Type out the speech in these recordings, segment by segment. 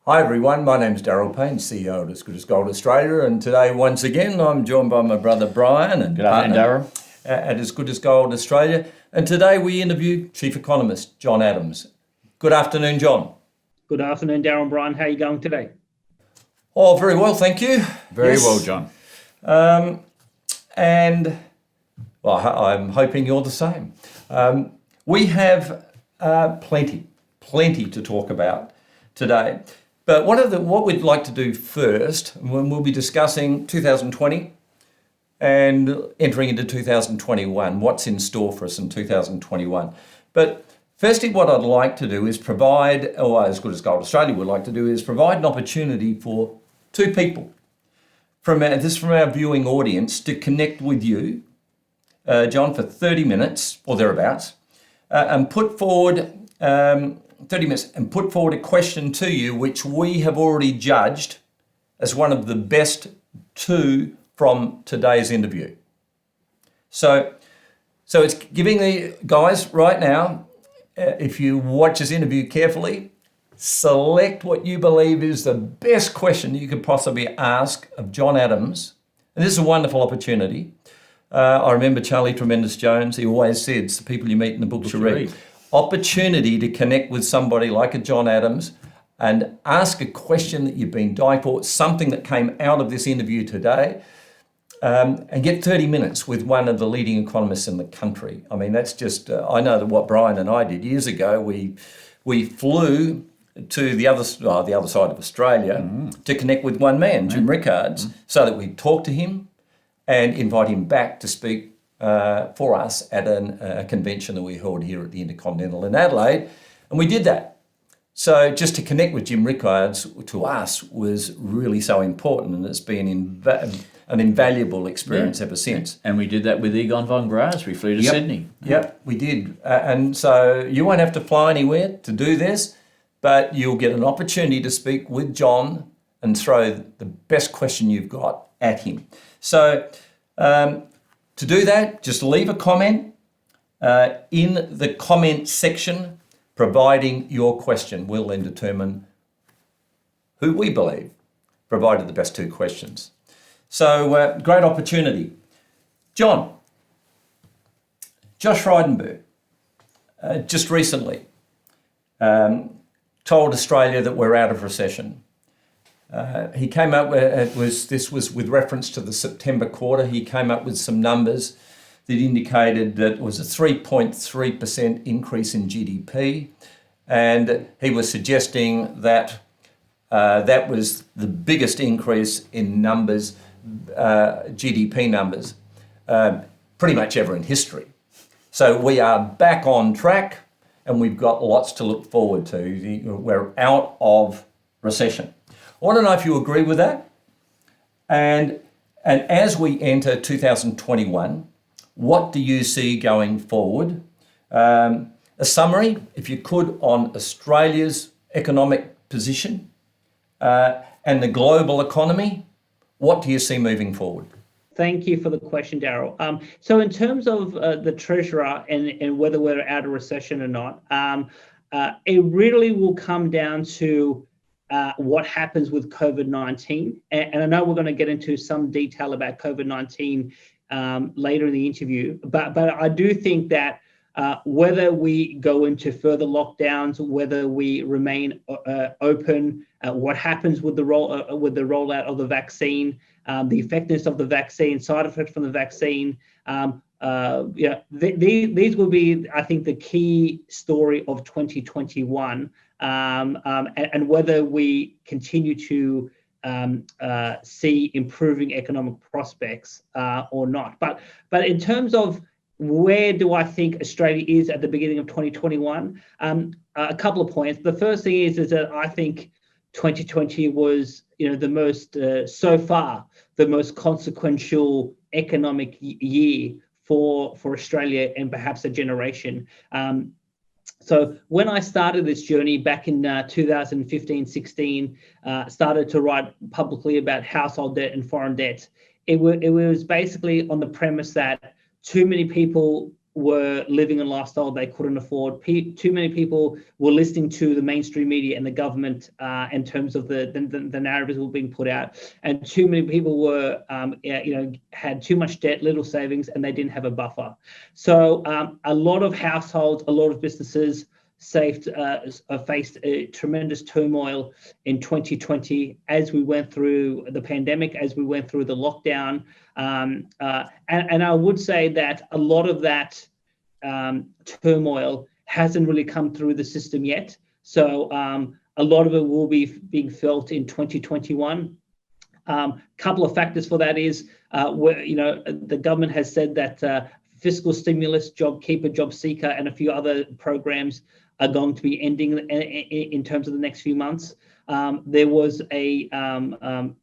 Hi everyone, my name is Darryl Panes, CEO of As Good as Gold Australia, and today once again I'm joined by my brother Brian and Good afternoon, Darryl. At As Good as Gold Australia, and today we interview Chief Economist John Adams. Good afternoon, John. Good afternoon, Darryl and Brian. How are you going today? Oh, very well, thank you. Very well, John. And well, I'm hoping you're the same. We have plenty to talk about today. But what we'd like to do first, when we'll be discussing 2020 and entering into 2021, what's in store for us in 2021. But firstly, what I'd like to do is provide, or As Good as Gold Australia would like to do, is provide an opportunity for two people from our viewing audience to connect with you, John, for 30 minutes or thereabouts, and put forward 30 minutes and put forward a question to you which we have already judged as one of the best two from today's interview. So it's giving the guys right now, if you watch this interview carefully, select what you believe is the best question you could possibly ask of John Adams. And this is a wonderful opportunity. I remember Charlie Tremendous Jones, he always said, it's the people you meet in the books you read. Opportunity to connect with somebody like a John Adams and ask a question that you've been dying for, something that came out of this interview today, and get 30 minutes with one of the leading economists in the country. I mean, that's just, I know that what Brian and I did years ago, we flew to the other side of Australia to connect with one man, Jim Rickards, so that we talk to him and invite him back to speak for us at a convention that we held here at the Intercontinental in Adelaide, and we did that. So just to connect with Jim Rickards to us was really so important, and it's been an invaluable experience ever since. And we did that with Egon von Graz. We flew to Sydney. Yep, we did. And so you won't have to fly anywhere to do this, but you'll get an opportunity to speak with John and throw the best question you've got at him. So to do that, just leave a comment in the comment section providing your question. We'll then determine who we believe provided the best two questions. So great opportunity. Josh Frydenberg just recently told Australia that we're out of recession. He came up with, this was with reference to the September quarter, he came up with some numbers that indicated that it was a 3.3% increase in GDP. And he was suggesting that that was the biggest increase in numbers, GDP numbers, pretty much ever in history. So we are back on track and we've got lots to look forward to. We're out of recession. I want to know if you agree with that. And as we enter 2021, what do you see going forward? A summary, if you could, on Australia's economic position and the global economy. What do you see moving forward? Thank you for the question, Darryl. So in terms of the Treasurer and whether we're out of recession or not, it really will come down to what happens with COVID-19. And I know we're going to get into some detail about COVID-19 later in the interview, but I do think that whether we go into further lockdowns, whether we remain open, what happens with the rollout of the vaccine, the effectiveness of the vaccine, side effects from the vaccine, these will be, I think, the key story of 2021, and whether we continue to see improving economic prospects or not. But in terms of where do I think Australia is at the beginning of 2021, a couple of points. The first thing is that I think 2020 was, the most so far the most consequential economic year for Australia and perhaps a generation. So when I started this journey back in 2015-16, started to write publicly about household debt and foreign debt, it was basically on the premise that too many people were living a lifestyle they couldn't afford. Too many people were listening to the mainstream media and the government in terms of the narratives were being put out, and too many people were, had too much debt, little savings, and they didn't have a buffer. So a lot of households, a lot of businesses faced a tremendous turmoil in 2020 as we went through the pandemic, as we went through the lockdown. And I would say that a lot of that turmoil hasn't really come through the system yet. So a lot of it will be being felt in 2021. Couple of factors for that is, the government has said that fiscal stimulus, JobKeeper, JobSeeker, and a few other programs are going to be ending in terms of the next few months. There was a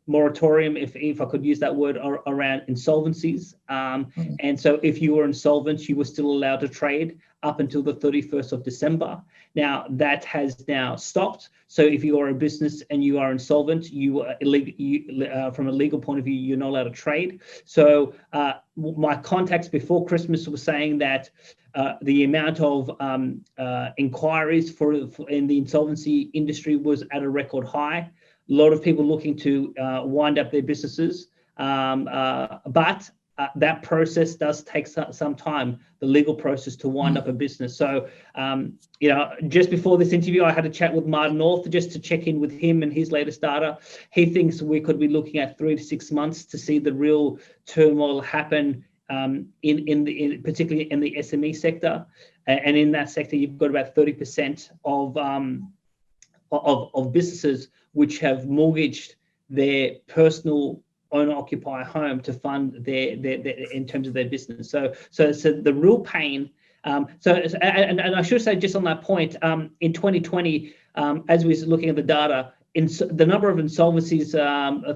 moratorium, if I could use that word, around insolvencies. And so if you were insolvent, you were still allowed to trade up until the 31st of December. Now, that has now stopped. So if you are a business and you are insolvent, from a legal point of view, you're not allowed to trade. So my contacts before Christmas were saying that the amount of inquiries in the insolvency industry was at a record high. A lot of people looking to wind up their businesses, but that process does take some time, the legal process to wind up a business. So, just before this interview, I had a chat with Martin North just to check in with him and his latest data. He thinks we could be looking at 3 to 6 months to see the real turmoil happen, particularly in the SME sector. And in that sector, you've got about 30% of businesses which have mortgaged their personal owner-occupier home to fund their in terms of their business. So the real pain. And I should say, just on that point, in 2020, as we was looking at the data, the number of insolvencies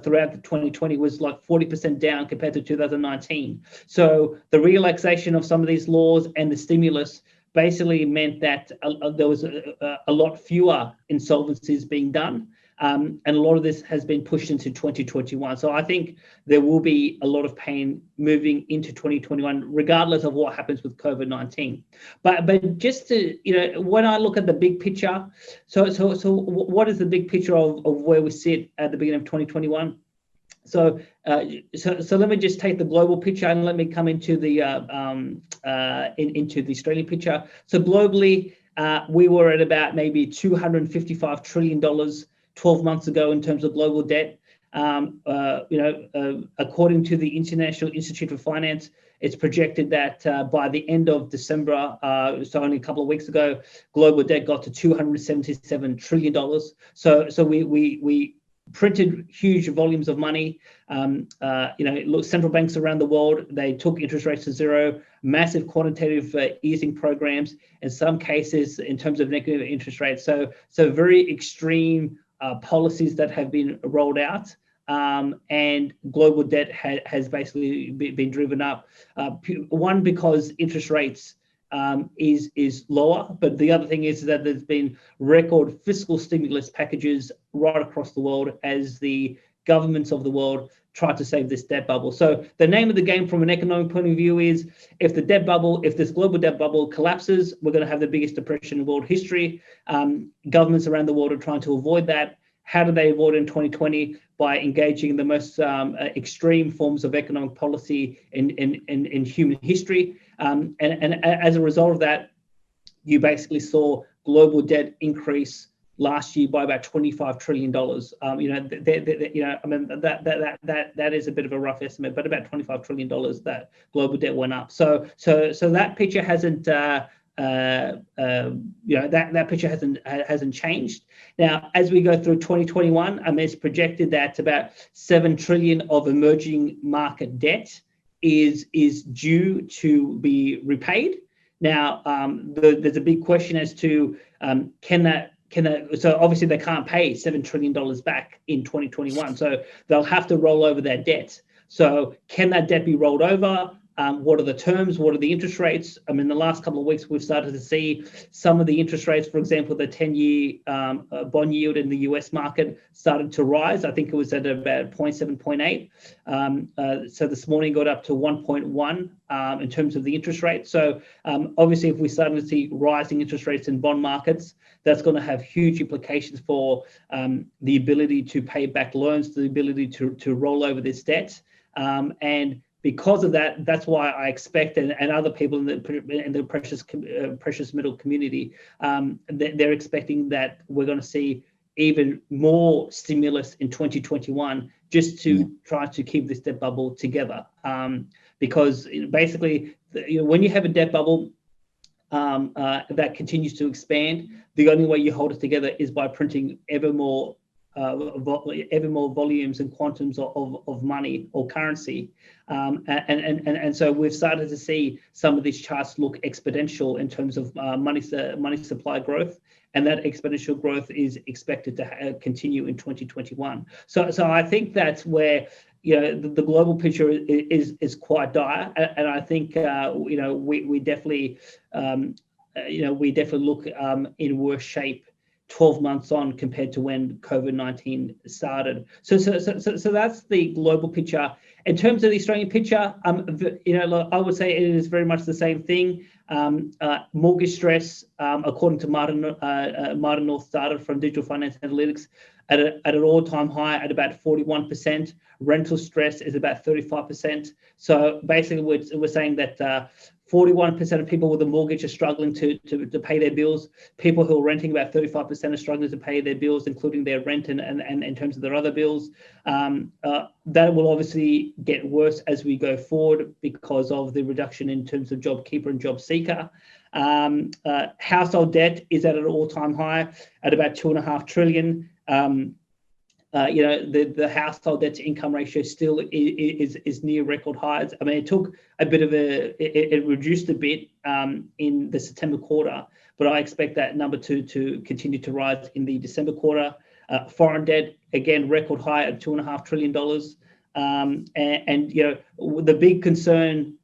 throughout 2020 was like 40% down compared to 2019. So the relaxation of some of these laws and the stimulus basically meant that there was a lot fewer insolvencies being done. And a lot of this has been pushed into 2021. So I think there will be a lot of pain moving into 2021, regardless of what happens with COVID-19. But just to, when I look at the big picture, so what is the big picture of where we sit at the beginning of 2021? So let me just take the global picture and let me come into the into the Australian picture. So globally, we were at about maybe $255 trillion 12 months ago in terms of global debt. According to the International Institute of Finance, it's projected that by the end of December, so only a couple of weeks ago, global debt got to $277 trillion. So we printed huge volumes of money. Central banks around the world, they took interest rates to zero, massive quantitative easing programs, in some cases in terms of negative interest rates. So very extreme policies that have been rolled out, and global debt has basically been driven up. One, because interest rates is lower, but the other thing is that there's been record fiscal stimulus packages right across the world as the governments of the world try to save this debt bubble. So the name of the game from an economic point of view is, if this global debt bubble collapses, we're going to have the biggest depression in world history. Governments around the world are trying to avoid that. How do they avoid it in 2020? By engaging in the most extreme forms of economic policy in human history. And as a result of that, you basically saw global debt increase last year by about $25 trillion. That is a bit of a rough estimate, but about $25 trillion that global debt went up. So that picture hasn't that picture hasn't changed. Now, as we go through 2021, it's projected that about $7 trillion of emerging market debt is due to be repaid. Now, there's a big question as to so obviously they can't pay $7 trillion back in 2021, so they'll have to roll over their debt. So can that debt be rolled over? What are the terms? What are the interest rates? I mean, the last couple of weeks, we've started to see some of the interest rates, for example, the 10-year bond yield in the US market started to rise. I think it was at about 0.7, 0.8. So this morning got up to 1.1 in terms of the interest rate. So obviously, if we start to see rising interest rates in bond markets, that's going to have huge implications for the ability to pay back loans, the ability to roll over this debt. And because of that, that's why I expect, and other people in the precious metal community, they're expecting that we're going to see even more stimulus in 2021 just to try to keep this debt bubble together. Because basically, when you have a debt bubble that continues to expand, the only way you hold it together is by printing ever more volumes and quantums of money or currency, and so we've started to see some of these charts look exponential in terms of money supply growth, and that exponential growth is expected to continue in 2021. So I think that's where the global picture is quite dire, and I think we definitely look in worse shape 12 months on compared to when COVID-19 started. So that's the global picture. In terms of the Australian picture, I would say it is very much the same thing. Mortgage stress, according to Martin North's data from Digital Finance Analytics, at an all-time high at about 41%. Rental stress is about 35%. So basically, we're saying that 41% of people with a mortgage are struggling to pay their bills. People who are renting, about 35% are struggling to pay their bills, including their rent and in terms of their other bills. That will obviously get worse as we go forward because of the reduction in terms of JobKeeper and JobSeeker. Household debt is at an all-time high at about $2.5 trillion. The household debt to income ratio still is near record highs. I mean, it took a bit of it reduced a bit in the September quarter, but I expect that number to continue to rise in the December quarter. Foreign debt, again, record high at $2.5 trillion. The big concern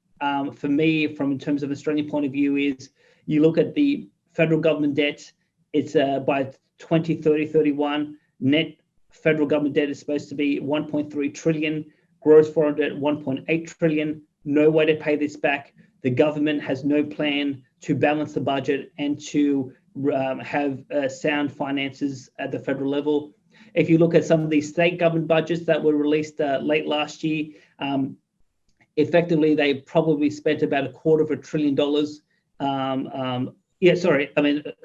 for me, in terms of an Australian point of view, is you look at the federal government debt. It's by 2030-31 net. Federal government debt is supposed to be 1.3 trillion, gross foreign debt 1.8 trillion. No way to pay this back. The government has no plan to balance the budget and to have sound finances at the federal level. If you look at some of these state government budgets that were released late last year, effectively they probably spent about $250 billion.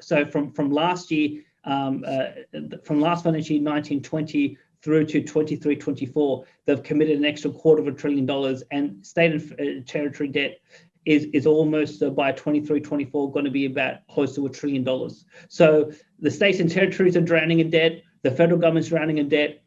So from last year. From last financial year 19-20 through to 23-24, they've committed an extra $250 billion, and state and territory debt is almost by 23-24 going to be about close to $1 trillion. So the states and territories are drowning in debt. The federal government's drowning in debt.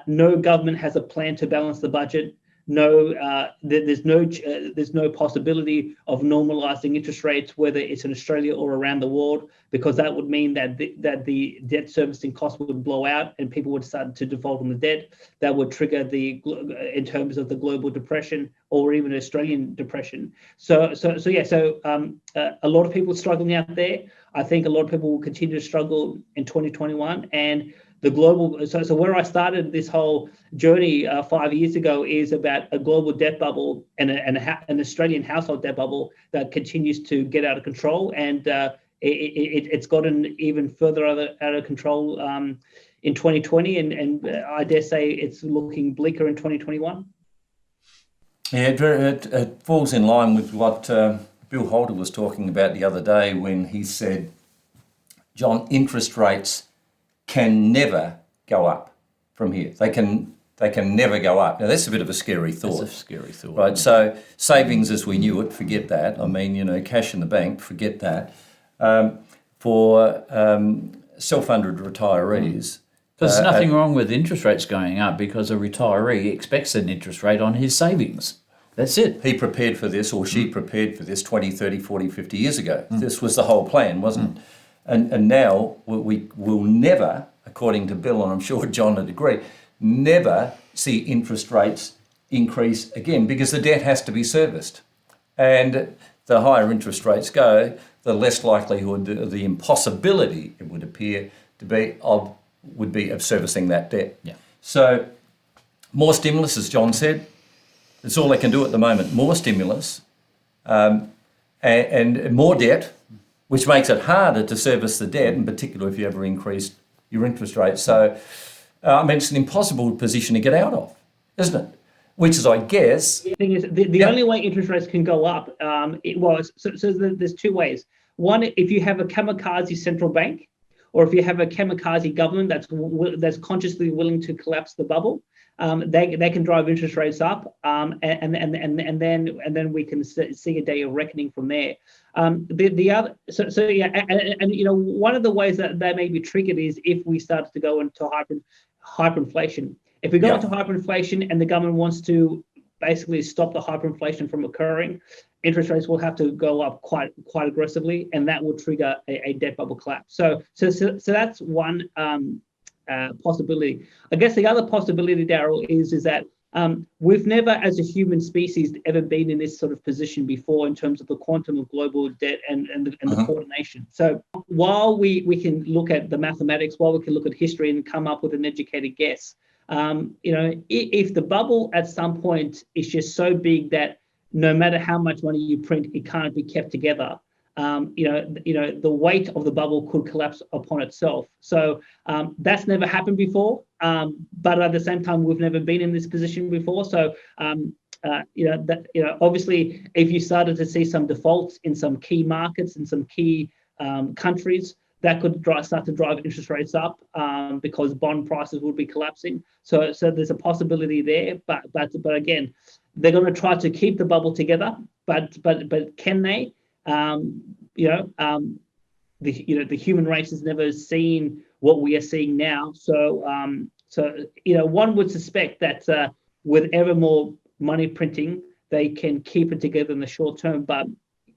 No government has a plan to balance the budget. There's no possibility of normalizing interest rates, whether it's in Australia or around the world, because that would mean that the debt servicing costs would blow out and people would start to default on the debt. That would trigger in terms of the global depression or even Australian depression. So a lot of people struggling out there. I think a lot of people will continue to struggle in 2021, and the global. So where I started this whole journey 5 years ago is about a global debt bubble and an Australian household debt bubble that continues to get out of control, and it's gotten even further out of control in 2020, and I dare say it's looking bleaker in 2021. Yeah, it falls in line with what Bill Holder was talking about the other day when he said, John, interest rates can never go up from here. They can never go up. Now, that's a bit of a scary thought. That's a scary thought. Right, so savings as we knew it, forget that. I mean, cash in the bank, forget that. For self-funded retirees... There's nothing wrong with interest rates going up because a retiree expects an interest rate on his savings. That's it. He prepared for this, or she prepared for this 20, 30, 40, 50 years ago. This was the whole plan, wasn't it? And now we will never, according to Bill, and I'm sure John would agree, never see interest rates increase again because the debt has to be serviced. And the higher interest rates go, the less likelihood, the impossibility it would appear to be of servicing that debt. Yeah. So more stimulus, as John said, that's all they can do at the moment. More stimulus and more debt, which makes it harder to service the debt, in particular if you ever increased your interest rates. So, it's an impossible position to get out of, isn't it? Which is, I guess... The thing is, the only way interest rates can go up, there's two ways. One, if you have a kamikaze central bank, or if you have a kamikaze government that's consciously willing to collapse the bubble, they can drive interest rates up, and then we can see a day of reckoning from there. The other, one of the ways that they may be triggered is if we start to go into hyperinflation. If we go into hyperinflation and the government wants to basically stop the hyperinflation from occurring, interest rates will have to go up quite aggressively, and that will trigger a debt bubble collapse. So that's one possibility. I guess the other possibility, Darryl, is that we've never, as a human species, ever been in this sort of position before in terms of the quantum of global debt and the coordination. So while we can look at the mathematics, while we can look at history and come up with an educated guess, if the bubble at some point is just so big that no matter how much money you print, it can't be kept together, the weight of the bubble could collapse upon itself. So that's never happened before, but at the same time, we've never been in this position before. So obviously, if you started to see some defaults in some key markets in some key countries, that could start to drive interest rates up because bond prices would be collapsing. So there's a possibility there, but again, they're going to try to keep the bubble together, but can they? The human race has never seen what we are seeing now. So one would suspect that with ever more money printing, they can keep it together in the short term, but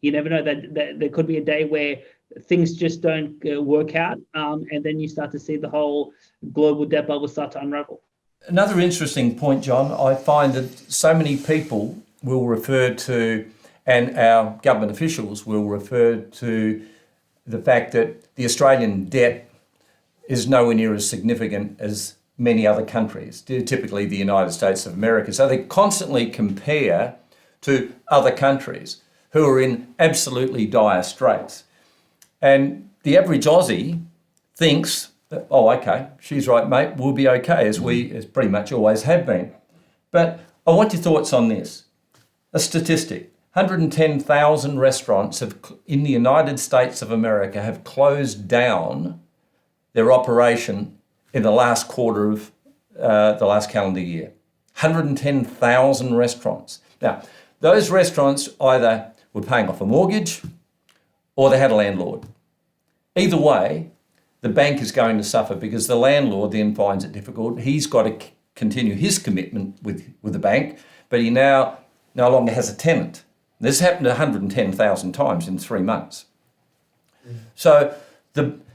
you never know that there could be a day where things just don't work out, and then you start to see the whole global debt bubble start to unravel. Another interesting point, John, I find that so many people will refer to, and our government officials will refer to, the fact that the Australian debt is nowhere near as significant as many other countries, typically the United States of America. So they constantly compare to other countries who are in absolutely dire straits. And the average Aussie thinks that, oh, okay, she's right, mate, we'll be okay, as pretty much always have been. But I want your thoughts on this. A statistic, 110,000 restaurants in the United States of America have closed down their operation in the last quarter of the last calendar year. 110,000 restaurants. Now, those restaurants either were paying off a mortgage or they had a landlord. Either way, the bank is going to suffer because the landlord then finds it difficult. He's got to continue his commitment with the bank, but he now no longer has a tenant. This happened 110,000 times in 3 months. So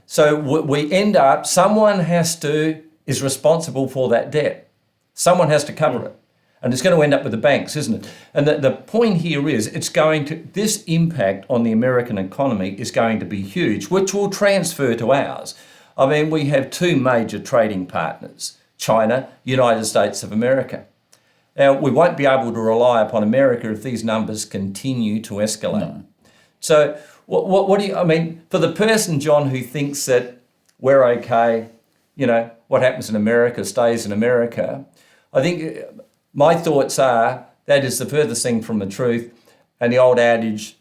we end up, someone is responsible for that debt. Someone has to cover it. And it's going to end up with the banks, isn't it? And the point here is this impact on the American economy is going to be huge, which will transfer to ours. I mean, we have two major trading partners, China, United States of America. Now, we won't be able to rely upon America if these numbers continue to escalate. No. So what do you, for the person, John, who thinks that we're okay, what happens in America stays in America, I think my thoughts are that is the furthest thing from the truth. And the old adage,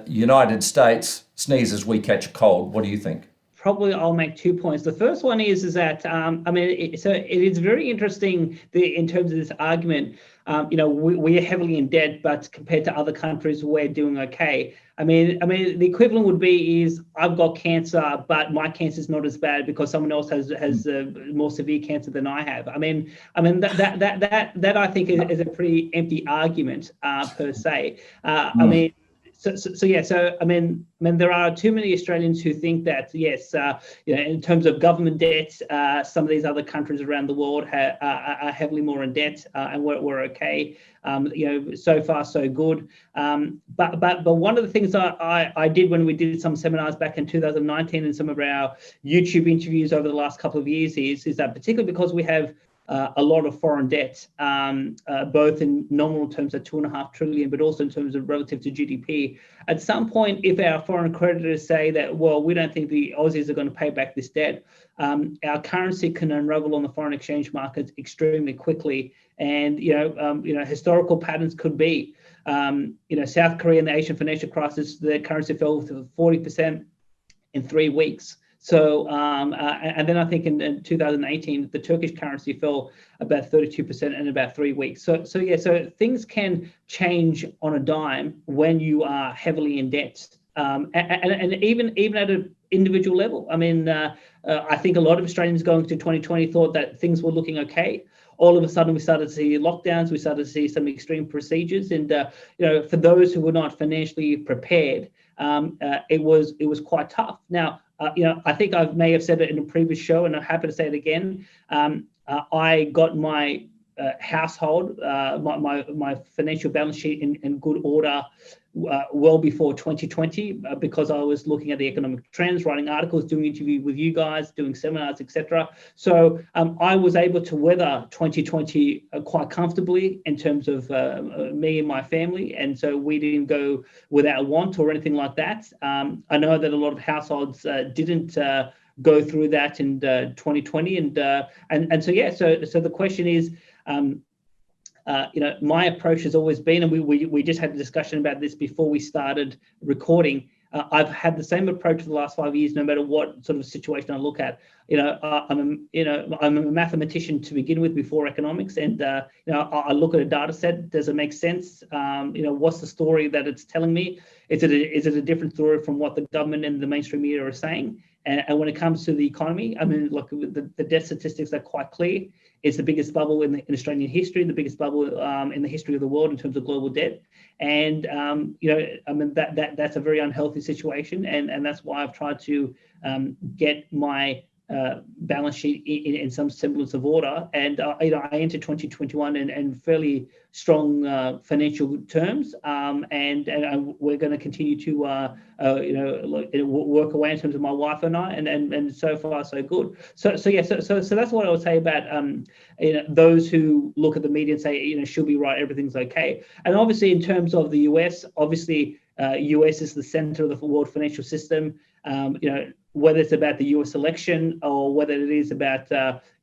United States sneezes, we catch a cold. What do you think? Probably I'll make 2 points. The first one is that, it is very interesting in terms of this argument. We are heavily in debt, but compared to other countries, we're doing okay. The equivalent would be is I've got cancer, but my cancer is not as bad because someone else has more severe cancer than I have. That I think is a pretty empty argument per se. I mean, there are too many Australians who think that yes, in terms of government debt, some of these other countries around the world are heavily more in debt, and we're okay. So far so good. But one of the things I did when we did some seminars back in 2019 and some of our YouTube interviews over the last couple of years is that particularly because we have a lot of foreign debt, both in nominal terms at 2.5 trillion, but also in terms of relative to GDP. At some point, if our foreign creditors say that, well, we don't think the Aussies are going to pay back this debt, our currency can unravel on the foreign exchange markets extremely quickly. And historical patterns could be, South Korea and the Asian financial crisis, the currency fell to 40% in 3 weeks. So, and then I think in 2018, the Turkish currency fell about 32% in about 3 weeks. So things can change on a dime when you are heavily in debt, and even at an individual level. I mean, I think a lot of Australians going to 2020 thought that things were looking okay. All of a sudden, we started to see lockdowns. We started to see some extreme procedures, and for those who were not financially prepared, it was quite tough. Now, I think I may have said it in a previous show, and I'm happy to say it again. I got my household, my financial balance sheet in good order well before 2020, because I was looking at the economic trends, writing articles, doing interviews with you guys, doing seminars, etc. So I was able to weather 2020 quite comfortably in terms of me and my family, and so we didn't go without want or anything like that. I know that a lot of households didn't go through that in 2020, and so the question is, my approach has always been, and we just had a discussion about this before we started recording. I've had the same approach for the last 5 years, no matter what sort of situation I look at. I'm a mathematician to begin with before economics, and I look at a data set. Does it make sense? What's the story that it's telling me? Is it a different story from what the government and the mainstream media are saying? And when it comes to the economy, I mean, look, the debt statistics are quite clear. It's the biggest bubble in Australian history, the biggest bubble in the history of the world in terms of global debt. And that's a very unhealthy situation, and that's why I've tried to get my balance sheet in some semblance of order. And I entered 2021 in fairly strong financial terms, and we're going to continue to work away in terms of my wife and I, and so far so good. So that's what I would say about those who look at the media and say she'll be right, everything's okay. And obviously in terms of the US, US is the center of the world financial system. Whether it's about the US election or whether it is about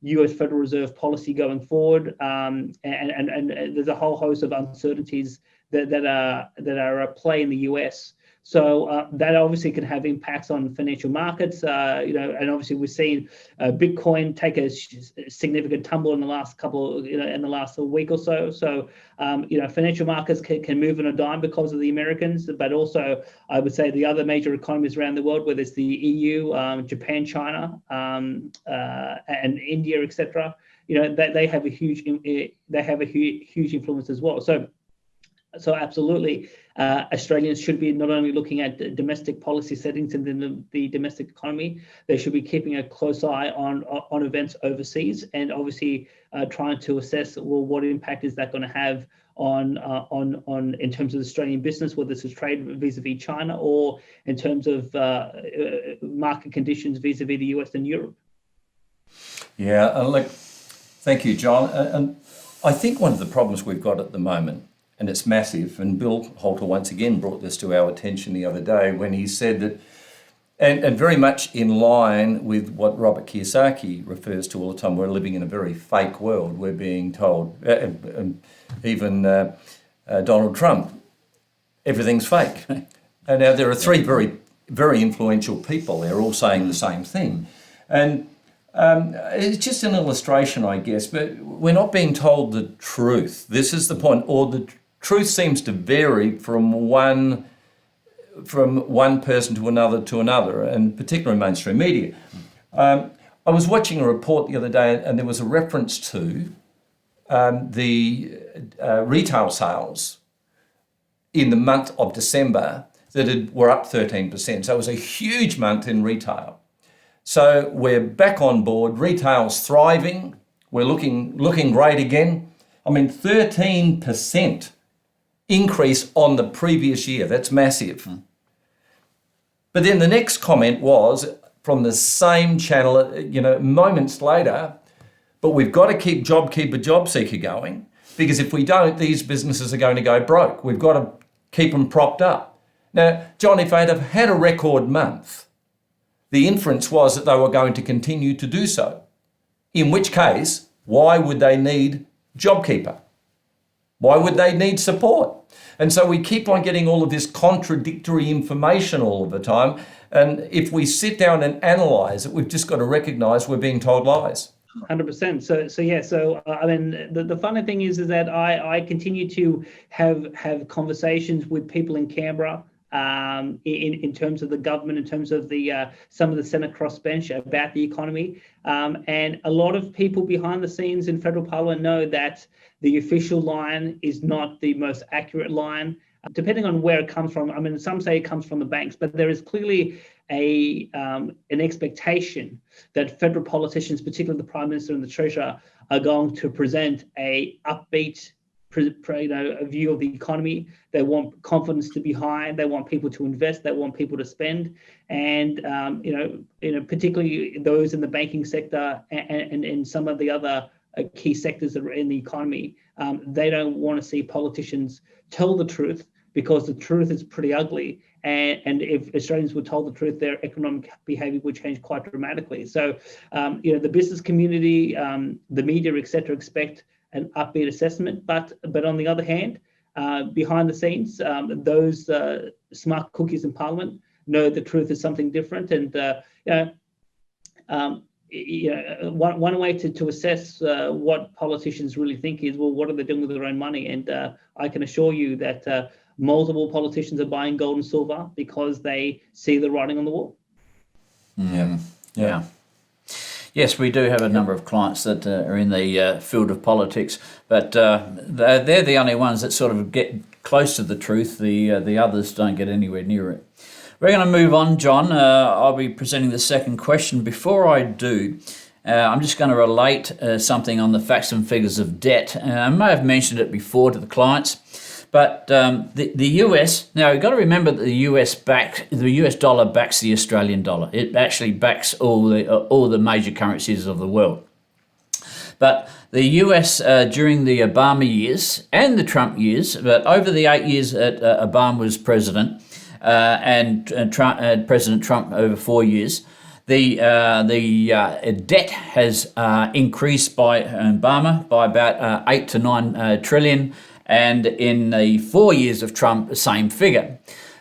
US Federal Reserve policy going forward, and there's a whole host of uncertainties that are at play in the US. So that obviously can have impacts on financial markets, and obviously we've seen Bitcoin take a significant tumble in the last in the last week or so. So, financial markets can move on a dime because of the Americans, but also I would say the other major economies around the world, whether it's the EU, Japan, China, and India, etc. They have a huge influence as well. So absolutely, Australians should be not only looking at domestic policy settings and then the domestic economy, they should be keeping a close eye on events overseas, and obviously trying to assess, well, what impact is that going to have on in terms of Australian business, whether this is trade vis-a-vis China or in terms of market conditions vis-a-vis the US and Europe. Yeah, thank you, John. And I think one of the problems we've got at the moment, and it's massive, and Bill Holter once again brought this to our attention the other day when he said that, and very much in line with what Robert Kiyosaki refers to all the time, we're living in a very fake world. We're being told, even Donald Trump, everything's fake. And now there are three very, very influential people. They're all saying the same thing. And it's just an illustration, I guess, but we're not being told the truth. This is the point, or the truth seems to vary from one person to another, and particularly mainstream media. I was watching a report the other day, and there was a reference to the retail sales in the month of December that were up 13%. So it was a huge month in retail. So we're back on board. Retail's thriving. We're looking great again. I mean, 13% increase on the previous year. That's massive. But then the next comment was from the same channel, moments later, but we've got to keep JobKeeper, JobSeeker going, because if we don't, these businesses are going to go broke. We've got to keep them propped up. Now, John, if they'd have had a record month, the inference was that they were going to continue to do so. In which case, why would they need JobKeeper? Why would they need support? And so we keep on getting all of this contradictory information all of the time. And if we sit down and analyse it, we've just got to recognise we're being told lies. 100%. So I mean, the funny thing is that I continue to have conversations with people in Canberra, in terms of the government, in terms of the some of the Senate crossbench about the economy, and a lot of people behind the scenes in federal parliament know that the official line is not the most accurate line, depending on where it comes from. I mean, some say it comes from the banks, but there is clearly an expectation that federal politicians, particularly the Prime Minister and the Treasurer, are going to present a upbeat a view of the economy. They want confidence to be high. They want people to invest. They want people to spend. And particularly those in the banking sector and some of the other key sectors that are in the economy, they don't want to see politicians tell the truth, because the truth is pretty ugly. And if Australians were told the truth, their economic behaviour would change quite dramatically. So, the business community, the media, etc., expect an upbeat assessment. But on the other hand, behind the scenes, those smart cookies in Parliament know the truth is something different. And one way to assess what politicians really think is, well, what are they doing with their own money? And I can assure you that multiple politicians are buying gold and silver because they see the writing on the wall. Yeah. Yes, we do have a number of clients that are in the field of politics, but they're the only ones that sort of get close to the truth. The others don't get anywhere near it. We're going to move on, John. I'll be presenting the second question. Before I do, I'm just going to relate something on the facts and figures of debt. I may have mentioned it before to the clients, but the US, now you've got to remember that the US dollar backs the Australian dollar. It actually backs all the major currencies of the world. But the US during the Obama years and the Trump years, but over the 8 years that Obama was president, and President Trump over 4 years, the debt has increased by Obama by about 8 to 9 trillion, and in the 4 years of Trump, the same figure.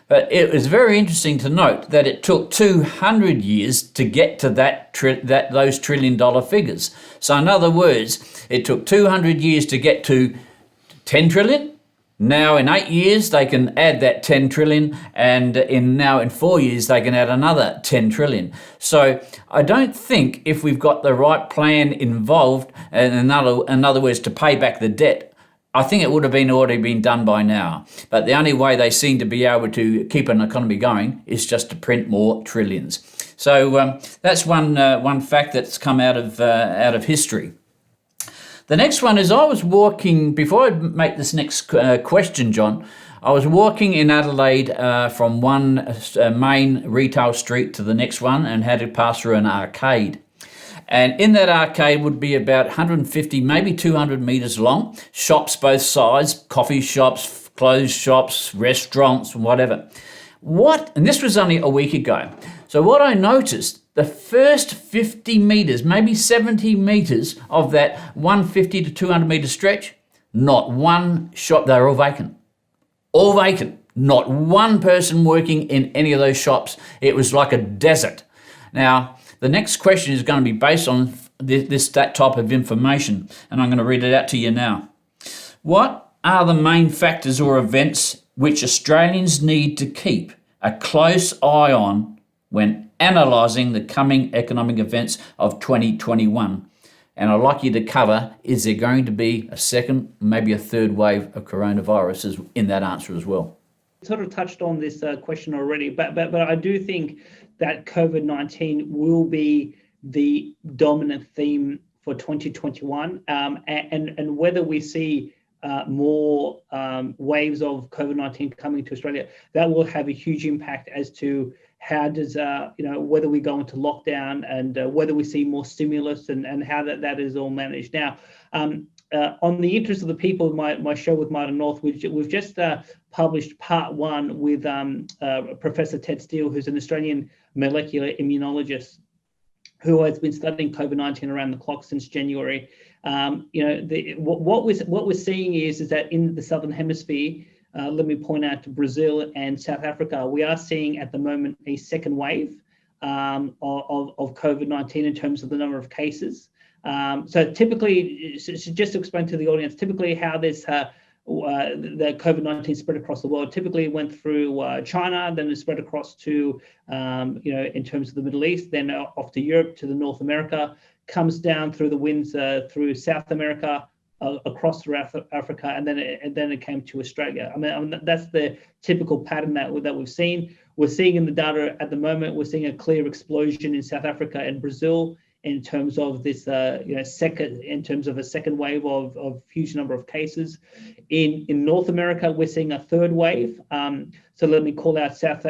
But it was very interesting to note that it took 200 years to get to those $1 trillion figures. So in other words, it took 200 years to get to 10 trillion. Now in 8 years, they can add that 10 trillion, and in 4 years, they can add another 10 trillion. So I don't think if we've got the right plan involved, and in other words, to pay back the debt, I think it would have already been done by now. But the only way they seem to be able to keep an economy going is just to print more trillions. So that's one fact that's come out of history. The next one is, I was walking, before I make this next question, John, I was walking in Adelaide from one main retail street to the next one, and had to pass through an arcade. And in that arcade would be about 150, maybe 200 metres long, shops both sides, coffee shops, clothes shops, restaurants, whatever. And this was only a week ago. So what I noticed, the first 50 metres, maybe 70 metres of that 150 to 200 metre stretch, not one shop, they're all vacant. All vacant. Not one person working in any of those shops. It was like a desert. Now, the next question is going to be based on that type of information, and I'm going to read it out to you now. What are the main factors or events which Australians need to keep a close eye on when analysing the coming economic events of 2021? And I'd like you to cover, is there going to be a second, maybe a third wave of coronavirus in that answer as well? sort of touched on this question already, but I do think that COVID-19 will be the dominant theme for 2021, and whether we see more waves of COVID-19 coming to Australia, that will have a huge impact as to how does whether we go into lockdown and whether we see more stimulus and how that is all managed. Now, on the interest of the people, my show with Martin North, we've just published part 1 with Professor Ted Steele, who's an Australian molecular immunologist who has been studying COVID-19 around the clock since January. What we're seeing is that in the Southern Hemisphere, let me point out to Brazil and South Africa, we are seeing at the moment a second wave of COVID-19 in terms of the number of cases. So typically, just to explain to the audience, typically how this the COVID-19 spread across the world typically went through China, then it spread across to, in terms of the Middle East, then off to Europe, to the North America, comes down through the winds through South America, across through Africa, and then it came to Australia. I mean that's the typical pattern that we've seen. We're seeing in the data at the moment, we're seeing a clear explosion in South Africa and Brazil in terms of this, in terms of a second wave of huge number of cases. In North America, we're seeing a third wave. So let me call out South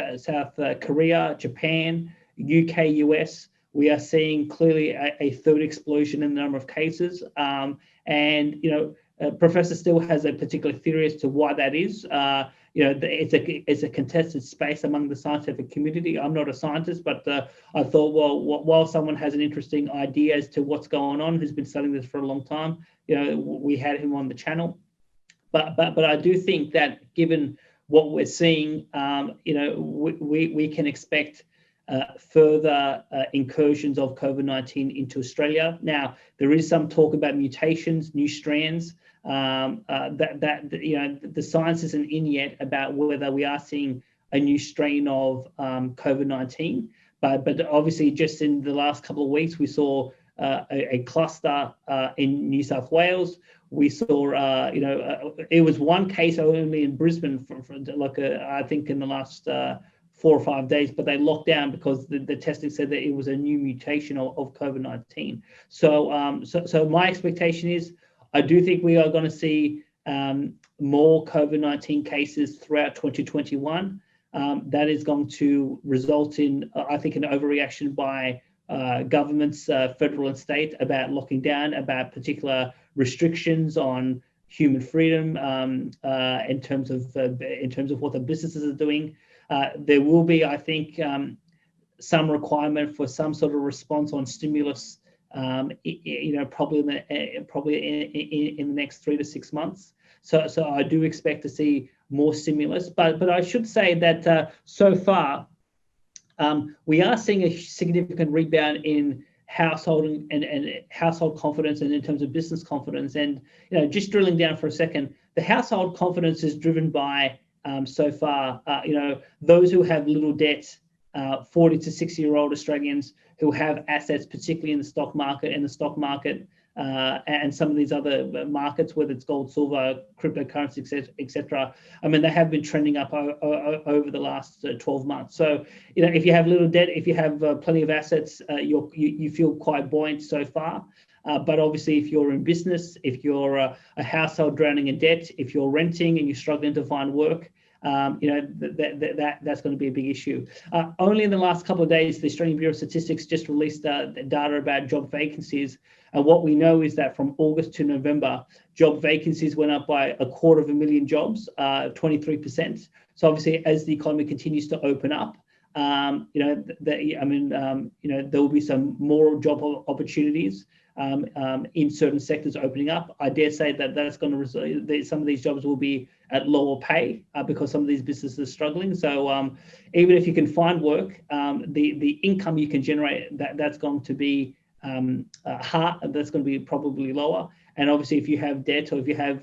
Korea, Japan, UK, US. We are seeing clearly a third explosion in the number of cases. Professor Steele has a particular theory as to why that is. It's a contested space among the scientific community. I'm not a scientist, but I thought, well, while someone has an interesting idea as to what's going on, who's been studying this for a long time, we had him on the channel. But I do think that given what we're seeing, we can expect further incursions of COVID-19 into Australia. Now, there is some talk about mutations, new strands. The science isn't in yet about whether we are seeing a new strain of COVID-19. But obviously, just in the last couple of weeks, we saw a cluster in New South Wales. We saw, it was one case only in Brisbane, I think in the last 4 or 5 days, but they locked down because the testing said that it was a new mutation of COVID-19. So my expectation is, I do think we are going to see more COVID-19 cases throughout 2021. That is going to result in, I think, an overreaction by governments, federal and state, about locking down, about particular restrictions on human freedom in terms of what the businesses are doing. There will be, I think, some requirement for some sort of response on stimulus, probably in the next 3 to 6 months. So I do expect to see more stimulus. But I should say that so far, we are seeing a significant rebound in household and household confidence, and in terms of business confidence. And just drilling down for a second, the household confidence is driven by so far, those who have little debt, 40 to 60-year-old Australians who have assets, particularly in the stock market and some of these other markets, whether it's gold, silver, cryptocurrencies, etc. I mean, they have been trending up over the last 12 months. So, if you have little debt, if you have plenty of assets, you feel quite buoyant so far. But obviously, if you're in business, if you're a household drowning in debt, if you're renting and you're struggling to find work, that's going to be a big issue. Only in the last couple of days, the Australian Bureau of Statistics just released data about job vacancies. And what we know is that from August to November, job vacancies went up by 250,000 jobs, 23%. So obviously, as the economy continues to open up, there will be some more job opportunities in certain sectors opening up. I dare say that's going to result. Some of these jobs will be at lower pay because some of these businesses are struggling. So even if you can find work, the income you can generate, that's going to be that's going to be probably lower. And obviously, if you have debt or if you have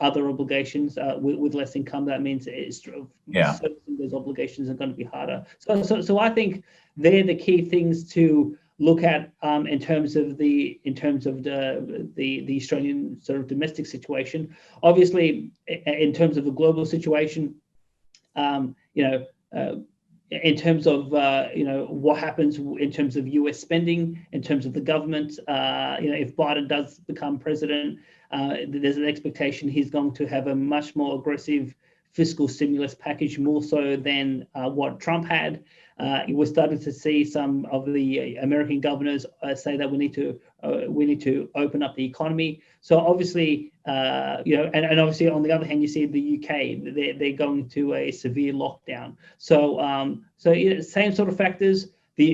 other obligations with less income, that means servicing those obligations are going to be harder. So I think they're the key things to look at in terms of the Australian sort of domestic situation. Obviously, in terms of the global situation, in terms of what happens in terms of US spending, in terms of the government. If Biden does become president, there's an expectation he's going to have a much more aggressive fiscal stimulus package, more so than what Trump had. We're starting to see some of the American governors say that we need to open up the economy. So obviously, and obviously on the other hand, you see the UK, they're going to a severe lockdown. So same sort of factors.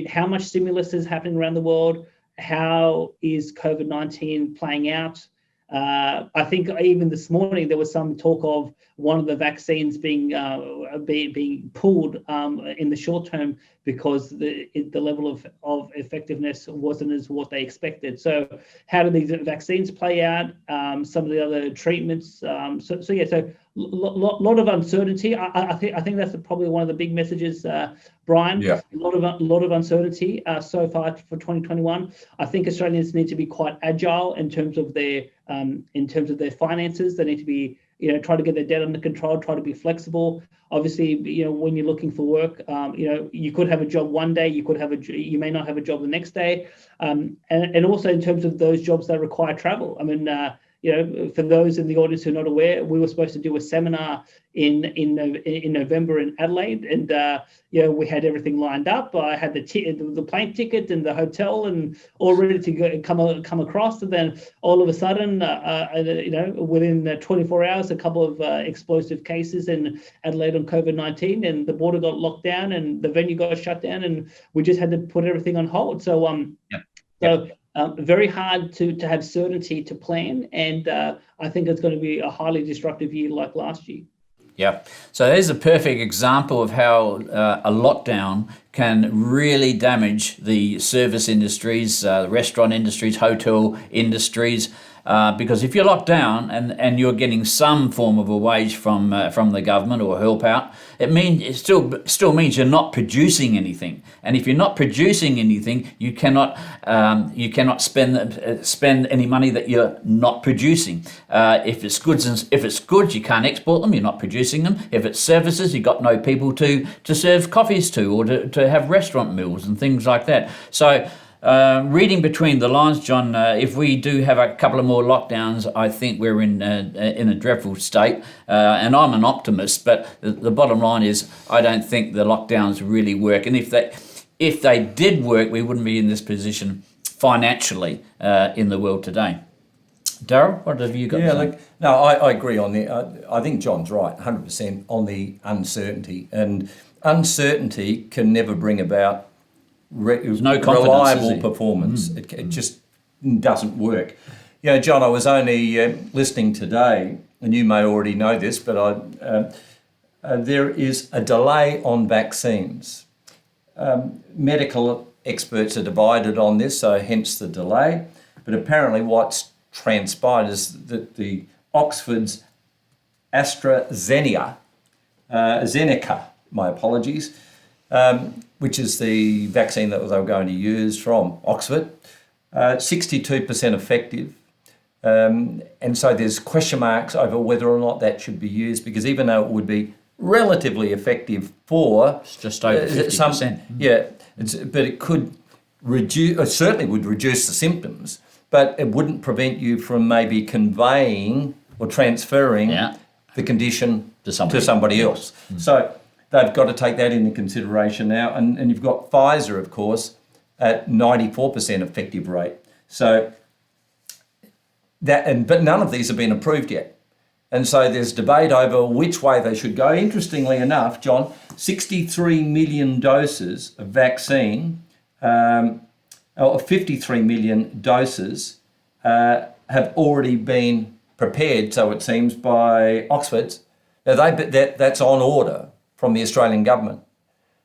How much stimulus is happening around the world? How is COVID-19 playing out? I think even this morning there was some talk of one of the vaccines being pulled in the short term because the level of effectiveness wasn't as what they expected. So how do these vaccines play out? Some of the other treatments. So lot of uncertainty. I think that's probably one of the big messages, Brian. Yeah. A lot of uncertainty so far for 2021. I think Australians need to be quite agile in terms of their finances. They need to be try to get their debt under control. Try to be flexible. Obviously, when you're looking for work, you could have a job one day. You may not have a job the next day. And also in terms of those jobs that require travel. I mean. For those in the audience who are not aware, we were supposed to do a seminar in November in Adelaide, and we had everything lined up. I had the plane ticket and the hotel and all ready to go, come across. And then all of a sudden, within 24 hours, a couple of explosive cases in Adelaide on COVID-19, and the border got locked down, and the venue got shut down, and we just had to put everything on hold. So very hard to have certainty to plan, and I think it's going to be a highly disruptive year like last year. Yeah. So there's a perfect example of how a lockdown can really damage the service industries, the restaurant industries, hotel industries. Because if you're locked down and you're getting some form of a wage from the government or help out, it still means you're not producing anything. And if you're not producing anything, you cannot spend any money that you're not producing. If it's goods, you can't export them. You're not producing them. If it's services, you've got no people to serve coffees to, or to have restaurant meals and things like that. So. Reading between the lines, John, if we do have a couple of more lockdowns, I think we're in a dreadful state. And I'm an optimist, but the bottom line is I don't think the lockdowns really work. And if they did work, we wouldn't be in this position financially in the world today. Darryl, what have you got to say? I agree on I think John's right, 100% on the uncertainty. And uncertainty can never bring about no reliable performance. It just doesn't work. John, I was only listening today, and you may already know this, but there is a delay on vaccines. Medical experts are divided on this, so hence the delay. But apparently what's transpired is that the Oxford's AstraZeneca, my apologies, which is the vaccine that they were going to use from Oxford, 62% effective. And so there's question marks over whether or not that should be used, because even though it would be relatively effective for... It's just over 50%. But it could reduce, it certainly would reduce the symptoms, but it wouldn't prevent you from maybe conveying or transferring the condition to somebody else. So they've got to take that into consideration now. And you've got Pfizer, of course, at 94% effective rate. So but none of these have been approved yet. And so there's debate over which way they should go. Interestingly enough, John, 63 million doses of vaccine, or 53 million doses have already been prepared, so it seems, by Oxford. Now that's on order from the Australian government.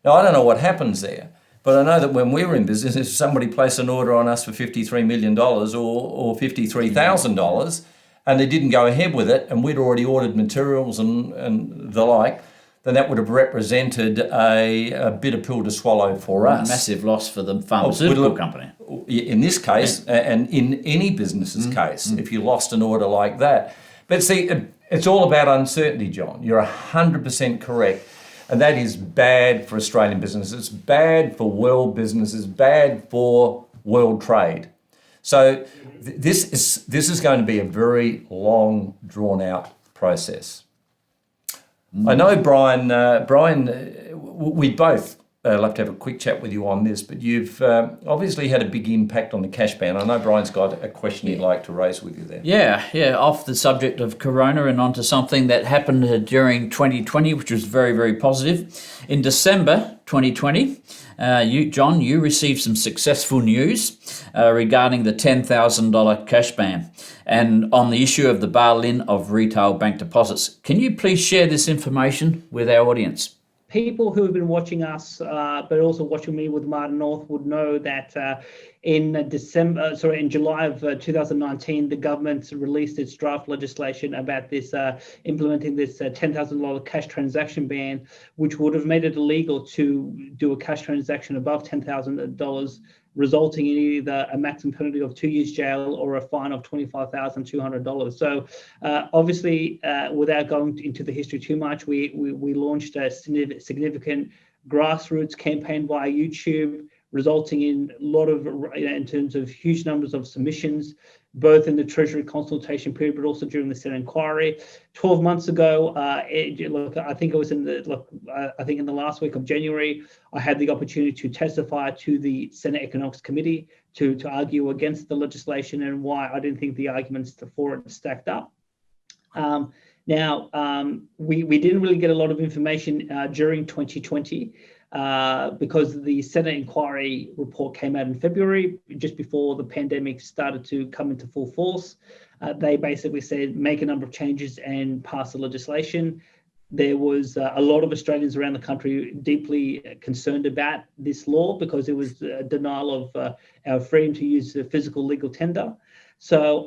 Now, I don't know what happens there, but I know that when we were in business, if somebody placed an order on us for $53 million or $53,000 and they didn't go ahead with it, and we'd already ordered materials and the like, then that would have represented a bitter pill to swallow for us. A massive loss for the pharmaceutical company. In this case, and in any business's case, if you lost an order like that. But see, it's all about uncertainty, John. You're 100% correct. And that is bad for Australian business. It's bad for world business. It's bad for world trade. So this is going to be a very long, drawn-out process. I know, Brian, we both love to have a quick chat with you on this, but you've obviously had a big impact on the cash ban. I know Brian's got a question he'd like to raise with you there. Yeah, off the subject of corona and onto something that happened during 2020, which was very, very positive. In December 2020, you received some successful news regarding the $10,000 cash ban and on the issue of the bail-in of retail bank deposits. Can you please share this information with our audience? People who have been watching us, but also watching me with Martin North, would know that in July of 2019, the government released its draft legislation about this implementing this $10,000 cash transaction ban, which would have made it illegal to do a cash transaction above $10,000, resulting in either a maximum penalty of 2 years jail or a fine of $25,200. So obviously, without going into the history too much, we launched a significant grassroots campaign via YouTube, resulting in a lot of, in terms of huge numbers of submissions, both in the Treasury consultation period, but also during the Senate inquiry. 12 months ago, I think in the last week of January, I had the opportunity to testify to the Senate Economics Committee to argue against the legislation and why I didn't think the arguments for it stacked up. We didn't really get a lot of information during 2020 because the Senate inquiry report came out in February, just before the pandemic started to come into full force. They basically said, make a number of changes and pass the legislation. There was a lot of Australians around the country deeply concerned about this law because it was a denial of our freedom to use physical legal tender. So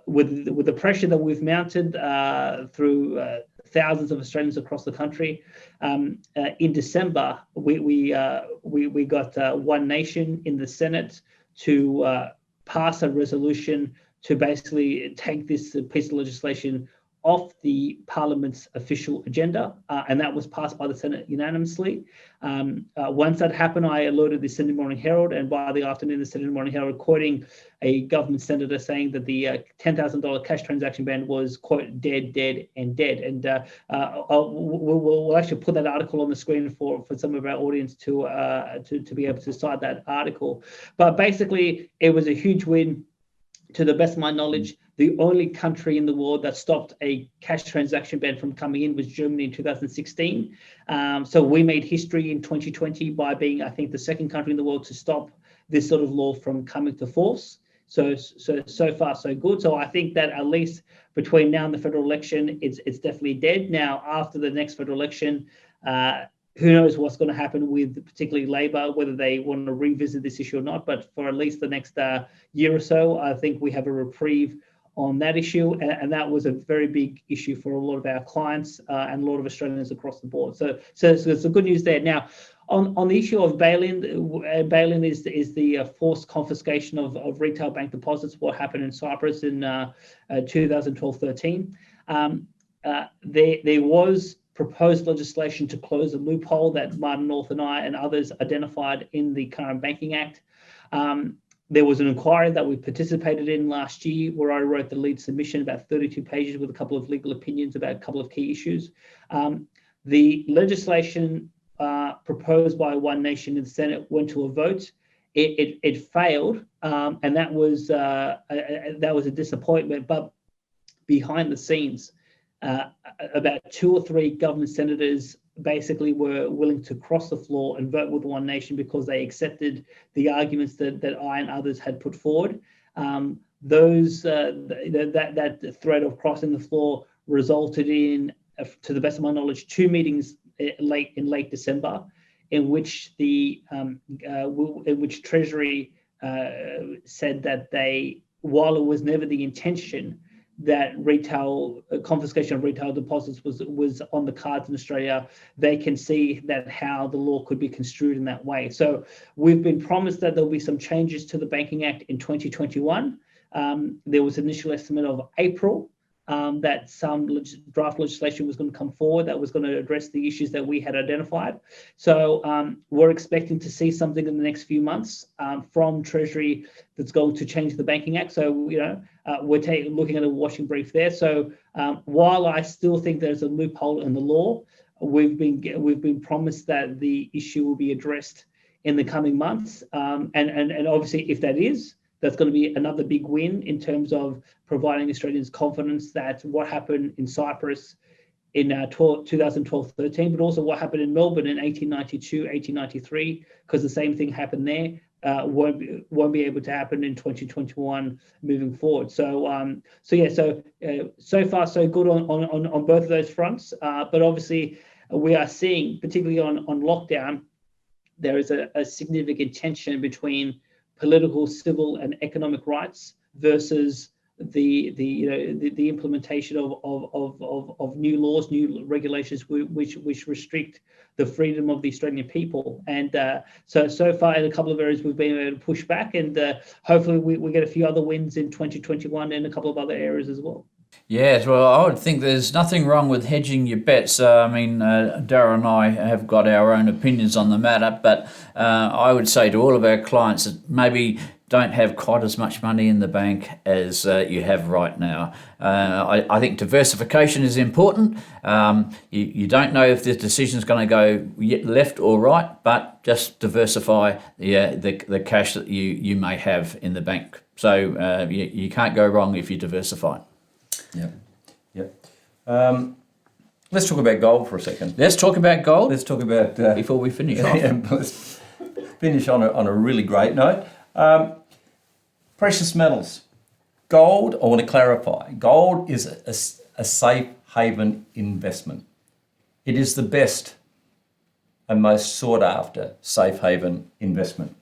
with the pressure that we've mounted through thousands of Australians across the country, in December, we got One Nation in the Senate to pass a resolution to basically take this piece of legislation off the Parliament's official agenda, and that was passed by the Senate unanimously. Once that happened, I alerted the Sydney Morning Herald, and by the afternoon, the Sydney Morning Herald quoting a government senator saying that the $10,000 cash transaction ban was, quote, dead. And we'll actually put that article on the screen for some of our audience to be able to cite that article. But basically, it was a huge win. To the best of my knowledge, the only country in the world that stopped a cash transaction ban from coming in was Germany in 2016. So we made history in 2020 by being, I think, the second country in the world to stop this sort of law from coming to force. So far, so good. So I think that at least between now and the federal election, it's definitely dead. Now, after the next federal election, who knows what's going to happen with particularly Labor, whether they want to revisit this issue or not. But for at least the next year or so, I think we have a reprieve on that issue. And that was a very big issue for a lot of our clients and a lot of Australians across the board. So it's some good news there. Now, on the issue of bail-in is the forced confiscation of retail bank deposits, what happened in Cyprus in 2012-13. There was proposed legislation to close a loophole that Martin North and I and others identified in the current Banking Act. There was an inquiry that we participated in last year where I wrote the lead submission, about 32 pages with a couple of legal opinions about a couple of key issues. The legislation proposed by One Nation in the Senate went to a vote. It failed, and that was a disappointment. But behind the scenes, about 2 or 3 government senators basically were willing to cross the floor and vote with One Nation because they accepted the arguments that I and others had put forward. That threat of crossing the floor resulted in, to the best of my knowledge, 2 meetings in late December, in which Treasury said that while it was never the intention that confiscation of retail deposits was on the cards in Australia, they can see that how the law could be construed in that way. So we've been promised that there'll be some changes to the Banking Act in 2021. There was an initial estimate of April. that some draft legislation was going to come forward that was going to address the issues that we had identified. So we're expecting to see something in the next few months from Treasury that's going to change the Banking Act. So, we're looking at a washing brief there. So while I still think there's a loophole in the law, we've been promised that the issue will be addressed in the coming months. And obviously, if that is, that's going to be another big win in terms of providing Australians confidence that what happened in Cyprus in 2012-13, but also what happened in Melbourne in 1892, 1893, because the same thing happened there, won't be able to happen in 2021 moving forward. So so far so good on both of those fronts. But obviously, we are seeing, particularly on lockdown, there is a significant tension between political, civil, and economic rights versus the implementation of new laws, new regulations which restrict the freedom of the Australian people. And so far in a couple of areas we've been able to push back, and hopefully we get a few other wins in 2021 in a couple of other areas as well. Yes, well, I would think there's nothing wrong with hedging your bets. Darryl and I have got our own opinions on the matter, but I would say to all of our clients that maybe don't have quite as much money in the bank as you have right now. I think diversification is important. You don't know if the decision is going to go left or right, but just diversify the cash that you may have in the bank. So you can't go wrong if you diversify. Yeah. Let's talk about gold for a second. Let's talk about gold. Let's talk about before we finish off. Let's finish on a really great note. Precious metals. Gold, I want to clarify, gold is a safe haven investment. It is the best and most sought after safe haven investment.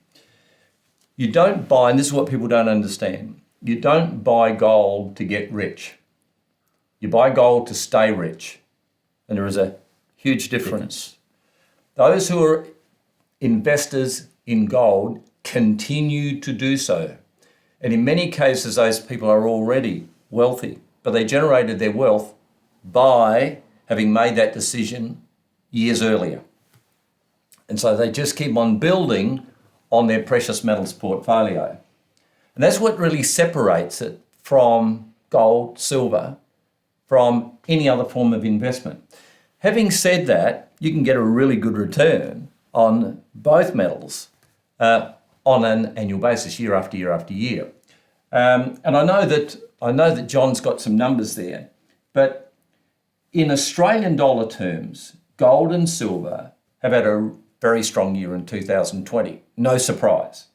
You don't buy, and this is what people don't understand, you don't buy gold to get rich. You buy gold to stay rich. And there is a huge difference. Those who are investors in gold continue to do so. And in many cases, those people are already wealthy, but they generated their wealth by having made that decision years earlier. And so they just keep on building on their precious metals portfolio. And that's what really separates it from gold, silver, from any other form of investment. Having said that, you can get a really good return on both metals on an annual basis, year after year after year. And I know that John's got some numbers there, but in Australian dollar terms, gold and silver have had a very strong year in 2020. No surprise.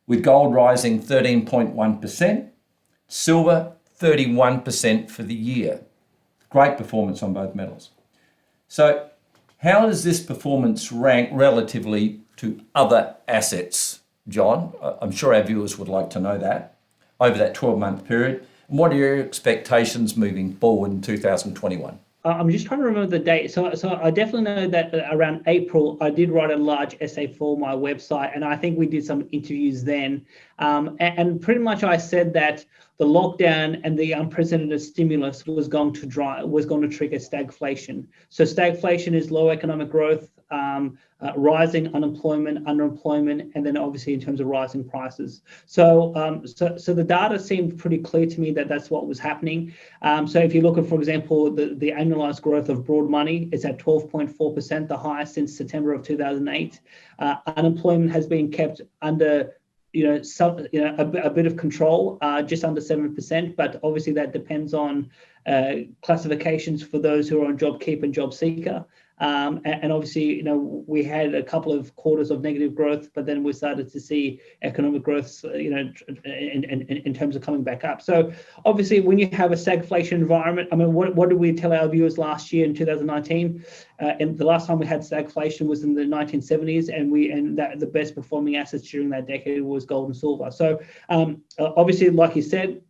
With gold rising 13.1%, silver 31% for the year. Great performance on both metals. So how does this performance rank relatively to other assets, John? I'm sure our viewers would like to know that over that 12-month period. And what are your expectations moving forward in 2021? I'm just trying to remember the date. So I definitely know that around April, I did write a large essay for my website, and I think we did some interviews then. And pretty much I said that the lockdown and the unprecedented stimulus was going to trigger stagflation. So stagflation is low economic growth, rising unemployment, underemployment, and then obviously in terms of rising prices. So the data seemed pretty clear to me that that's what was happening. So if you look at, for example, the annualized growth of broad money, it's at 12.4%, the highest since September of 2008. Unemployment has been kept under a bit of control, just under 7%, but obviously that depends on classifications for those who are on JobKeeper and JobSeeker. And obviously, we had a couple of quarters of negative growth, but then we started to see economic growth, in terms of coming back up. So obviously, when you have a stagflation environment, I mean, what did we tell our viewers last year in 2019? And the last time we had stagflation was in the 1970s, and the best performing assets during that decade was gold and silver. So obviously, like you said,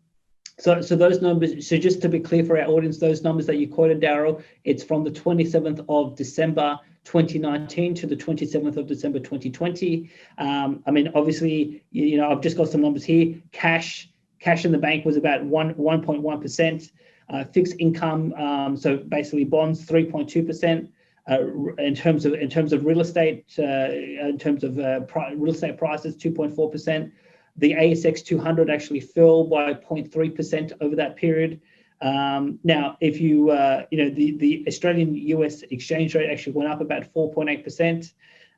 so those numbers, so just to be clear for our audience, those numbers that you quoted, Darryl, it's from the 27th of December 2019 to the 27th of December 2020. I mean, obviously, I've just got some numbers here. Cash Cash in the bank was about 1.1%. Fixed income, so basically bonds, 3.2%. In terms of real estate, real estate prices, 2.4%. The ASX 200 actually fell by 0.3% over that period. Now, if the Australian-US exchange rate actually went up about 4.8%.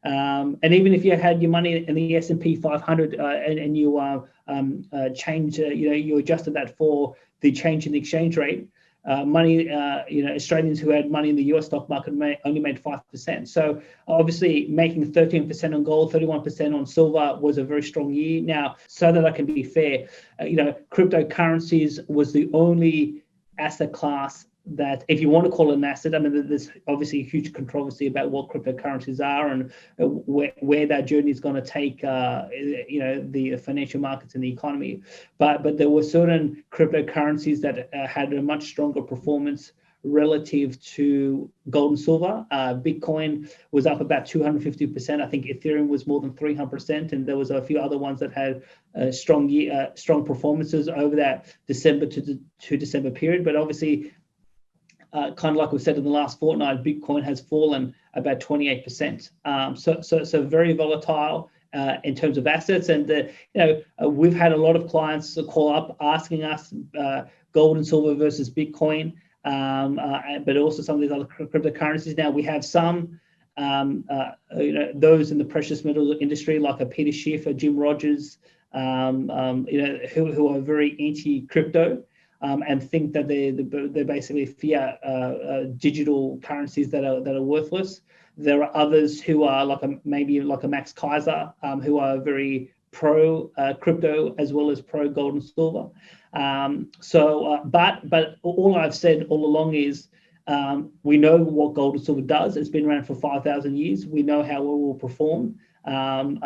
And even if you had your money in the S&P 500 and you you adjusted that for the change in the exchange rate, Australians who had money in the US stock market only made 5%. So obviously making 13% on gold, 31% on silver was a very strong year. Now, so that I can be fair, cryptocurrencies was the only asset class that, if you want to call it an asset, I mean, there's obviously a huge controversy about what cryptocurrencies are and where that journey is going to take, the financial markets and the economy. But there were certain cryptocurrencies that had a much stronger performance relative to gold and silver. Bitcoin was up about 250%. I think Ethereum was more than 300%, and there was a few other ones that had strong performances over that December to December period. But obviously, kind of like we said in the last fortnight, Bitcoin has fallen about 28%. So very volatile in terms of assets. And we've had a lot of clients call up asking us gold and silver versus Bitcoin, but also some of these other cryptocurrencies. Now we have some those in the precious metal industry, like a Peter Schiff, a Jim Rogers, who are very anti-crypto. And think that they basically fear digital currencies that are worthless. There are others who are maybe like a Max Kaiser, who are very pro crypto as well as pro gold and silver. But all I've said all along is we know what gold and silver does. It's been around for 5,000 years. We know how it will perform. And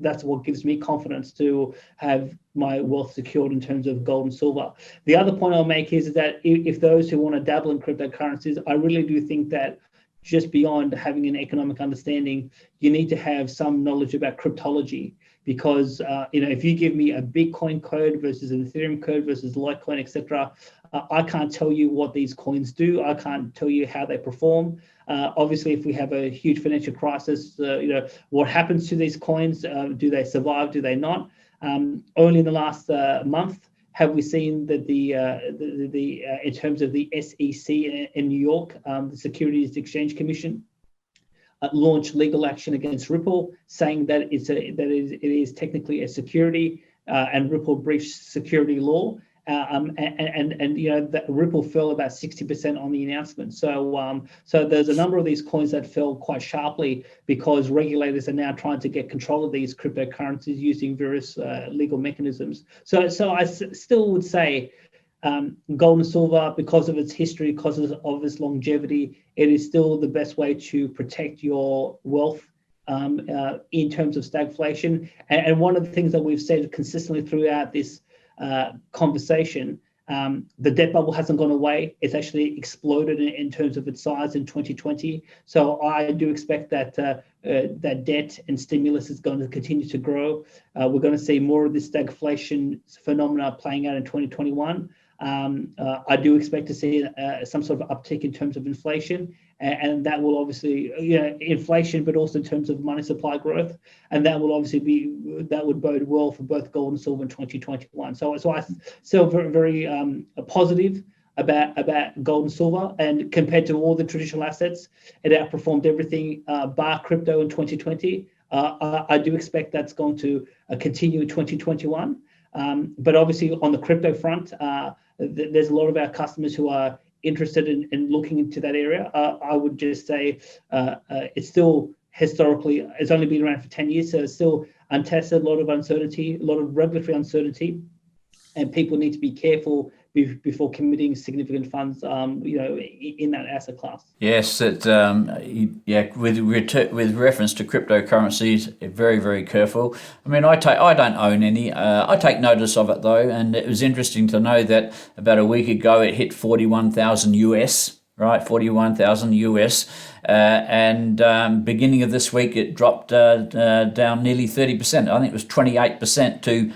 that's what gives me confidence to have my wealth secured in terms of gold and silver. The other point I'll make is that if those who want to dabble in cryptocurrencies, I really do think that just beyond having an economic understanding, you need to have some knowledge about cryptology. Because if you give me a Bitcoin code versus an Ethereum code versus Litecoin, etc., I can't tell you what these coins do. I can't tell you how they perform. Obviously, if we have a huge financial crisis, what happens to these coins? Do they survive? Do they not? Only in the last month have we seen that in terms of the SEC in New York, the Securities Exchange Commission, launched legal action against Ripple, saying that it is technically a security, and Ripple breached security law. That Ripple fell about 60% on the announcement. So there's a number of these coins that fell quite sharply because regulators are now trying to get control of these cryptocurrencies using various legal mechanisms. So I still would say gold and silver, because of its history, because of its longevity, it is still the best way to protect your wealth in terms of stagflation. And one of the things that we've said consistently throughout this conversation, the debt bubble hasn't gone away. It's actually exploded in terms of its size in 2020. So I do expect that that debt and stimulus is going to continue to grow. We're going to see more of this stagflation phenomena playing out in 2021. I do expect to see some sort of uptick in terms of inflation, and that will obviously, inflation, but also in terms of money supply growth, and that will obviously that would bode well for both gold and silver in 2021. So I still very, very positive about gold and silver, and compared to all the traditional assets, it outperformed everything bar crypto in 2020. I do expect that's going to continue in 2021. But obviously on the crypto front, there's a lot of our customers who are interested in looking into that area. I would just say it's still historically, it's only been around for 10 years, so it's still untested, a lot of uncertainty, a lot of regulatory uncertainty, and people need to be careful before committing significant funds, in that asset class. Yes, with reference to cryptocurrencies, very, very careful. I mean, I don't own any. I take notice of it though, and it was interesting to know that about a week ago it hit 41,000 US. Right, 41,000 US, and beginning of this week it dropped down nearly 30%. I think it was 28% to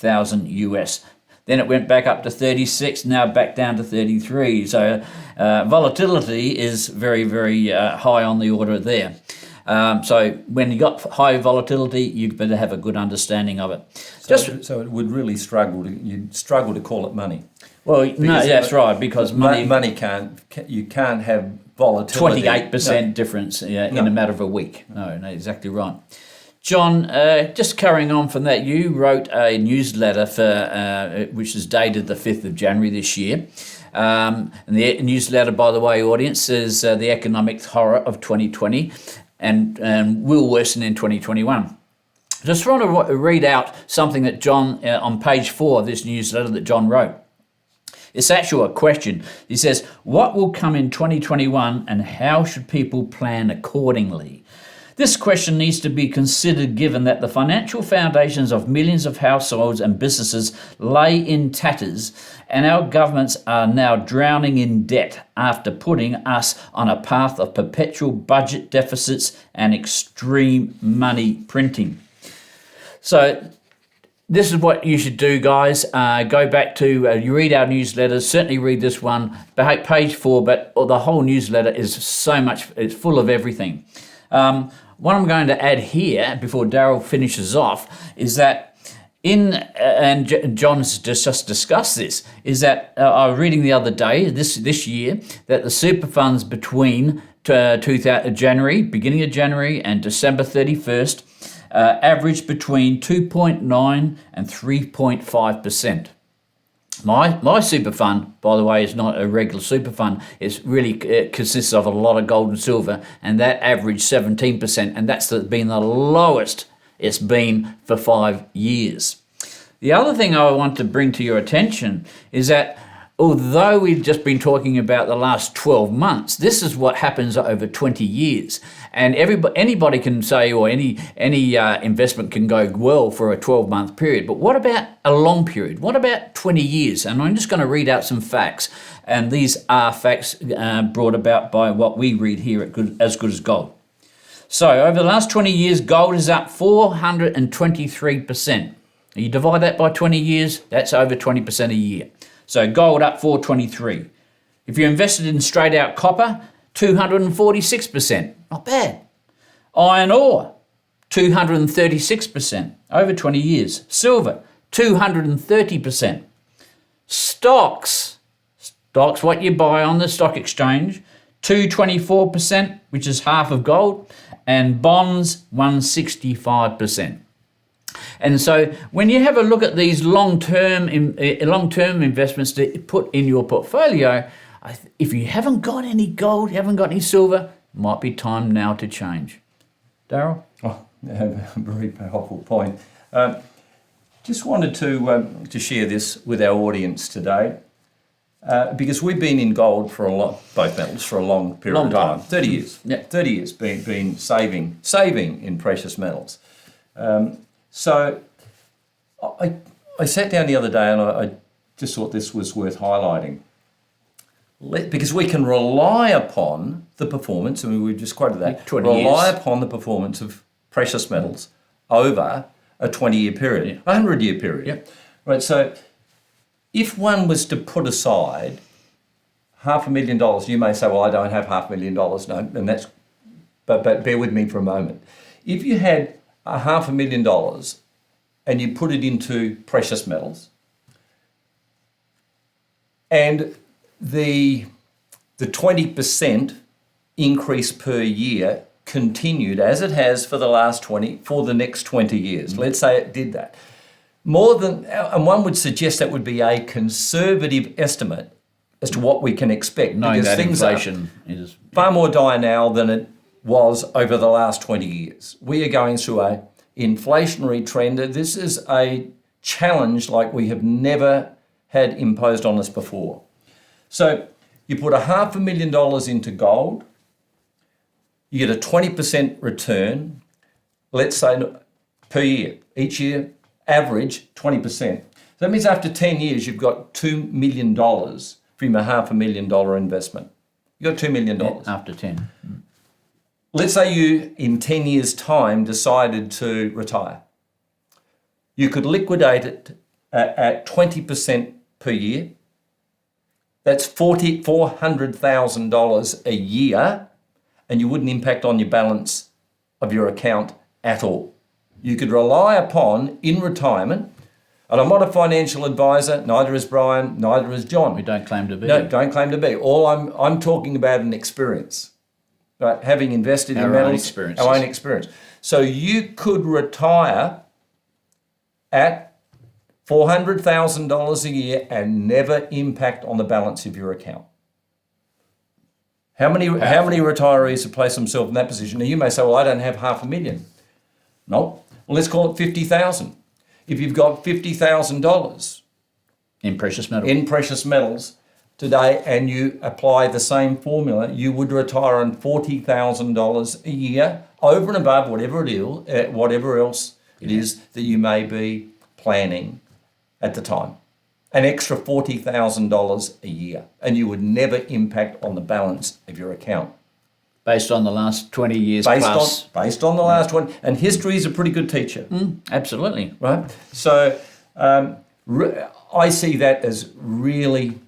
$38,000 US. Then it went back up to 36, now back down to 33. So volatility is very, very high on the order there. So when you got high volatility, you better have a good understanding of it. So it would really you'd struggle to call it money. Well, no, that's right, because money you can't have volatility. 28% difference in a matter of a week. No, exactly right. John, just carrying on from that, you wrote a newsletter which is dated the 5th of January this year. And the newsletter, by the way, audience, is the economic horror of 2020 and will worsen in 2021. Just want to read out something that John, on page 4 of this newsletter that John wrote. It's actually a question. He says, what will come in 2021 and how should people plan accordingly? This question needs to be considered given that the financial foundations of millions of households and businesses lay in tatters and our governments are now drowning in debt after putting us on a path of perpetual budget deficits and extreme money printing. So this is what you should do, guys. Go back to, you read our newsletters, certainly read this one, page 4, but the whole newsletter is so much, it's full of everything. What I'm going to add here before Darryl finishes off is that and John's just discussed this, is that I was reading the other day, this year, that the super funds between beginning of January and December 31st averaged between 2.9 and 3.5%. My super fund, by the way, is not a regular super fund. It consists of a lot of gold and silver, and that averaged 17%, and that's been the lowest it's been for 5 years. The other thing I want to bring to your attention is that although we've just been talking about the last 12 months, this is what happens over 20 years. And anybody can say, or any investment can go well for a 12-month period. But what about a long period? What about 20 years? And I'm just going to read out some facts. And these are facts brought about by what we read here at As Good as Gold. So over the last 20 years, gold is up 423%. You divide that by 20 years, that's over 20% a year. So gold up 423. If you invested in straight out copper, 246%. Not bad. Iron ore, 236% over 20 years. Silver, 230%. Stocks, what you buy on the stock exchange, 224%, which is half of gold, and bonds, 165%. And so when you have a look at these long-term investments to put in your portfolio, if you haven't got any gold, you haven't got any silver, it might be time now to change. Darryl? Oh, a very powerful point. Just wanted to share this with our audience today because we've been in gold both metals for a long period of time. 30 years. Yeah. 30 years been saving in precious metals. So I sat down the other day and I just thought this was worth highlighting. Because we can rely upon the performance, I mean, we just quoted that, rely upon the performance of precious metals over a 20-year period, a 100-year period. Yep. Right, so if one was to put aside $500,000, you may say, well, I don't have $500,000, no, and that's, but bear with me for a moment. If you had $500,000 and you put it into precious metals, and the 20% increase per year continued as it has for the next 20 years. Mm-hmm. Let's say it did that. And one would suggest that would be a conservative estimate as to what we can expect. Knowing because that things inflation is far more dire now than it was over the last 20 years. We are going through a inflationary trend. This is a challenge like we have never had imposed on us before. So you put $500,000 into gold, you get a 20% return, let's say per year, each year, average 20%. So that means after 10 years, you've got $2 million from a $500,000 investment. You've got $2 million. Yeah, after 10. Let's say you, in 10 years' time, decided to retire. You could liquidate it at 20% per year, that's $400,000 a year, and you wouldn't impact on your balance of your account at all. You could rely upon in retirement, and I'm not a financial advisor, neither is Brian, neither is John. We don't claim to be. No, don't claim to be. All I'm talking about an experience, right? Having invested in metals, our own experience. So you could retire at $400,000 a year and never impact on the balance of your account. How many retirees have placed themselves in that position? Now you may say, well, I don't have $500,000. No, well, let's call it 50,000. If you've got $50,000 in precious metals today, and you apply the same formula, you would retire on $40,000 a year over and above whatever else it is that you may be planning at the time. An extra $40,000 a year, and you would never impact on the balance of your account. Based on the last 20 years plus. Based on the last 20, and history is a pretty good teacher. Absolutely. Right? So I see that as really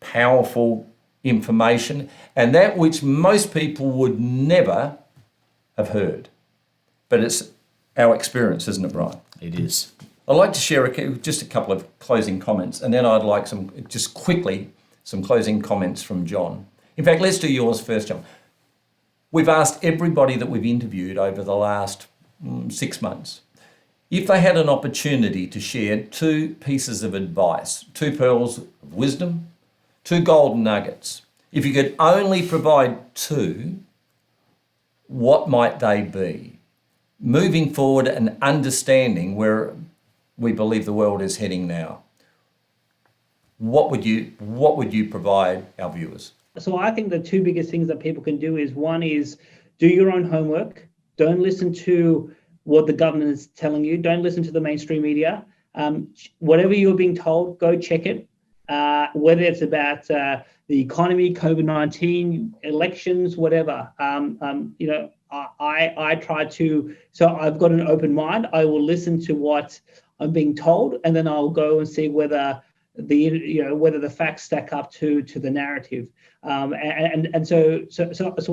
powerful information, and that which most people would never have heard. But it's our experience, isn't it, Brian? It is. I'd like to share just a couple of closing comments, and then I'd like some closing comments from John. In fact, let's do yours first, John. We've asked everybody that we've interviewed over the last 6 months if they had an opportunity to share 2 pieces of advice, 2 pearls of wisdom, 2 golden nuggets. If you could only provide 2, what might they be? Moving forward and understanding where we believe the world is heading now. What would you provide our viewers? So I think the 2 biggest things that people can do is, one is do your own homework. Don't listen to what the government is telling you. Don't listen to the mainstream media. Whatever you're being told, go check it. Whether it's about the economy, COVID-19, elections, whatever. I try to. So I've got an open mind. I will listen to what I'm being told, and then I'll go and see whether the facts stack up to the narrative. So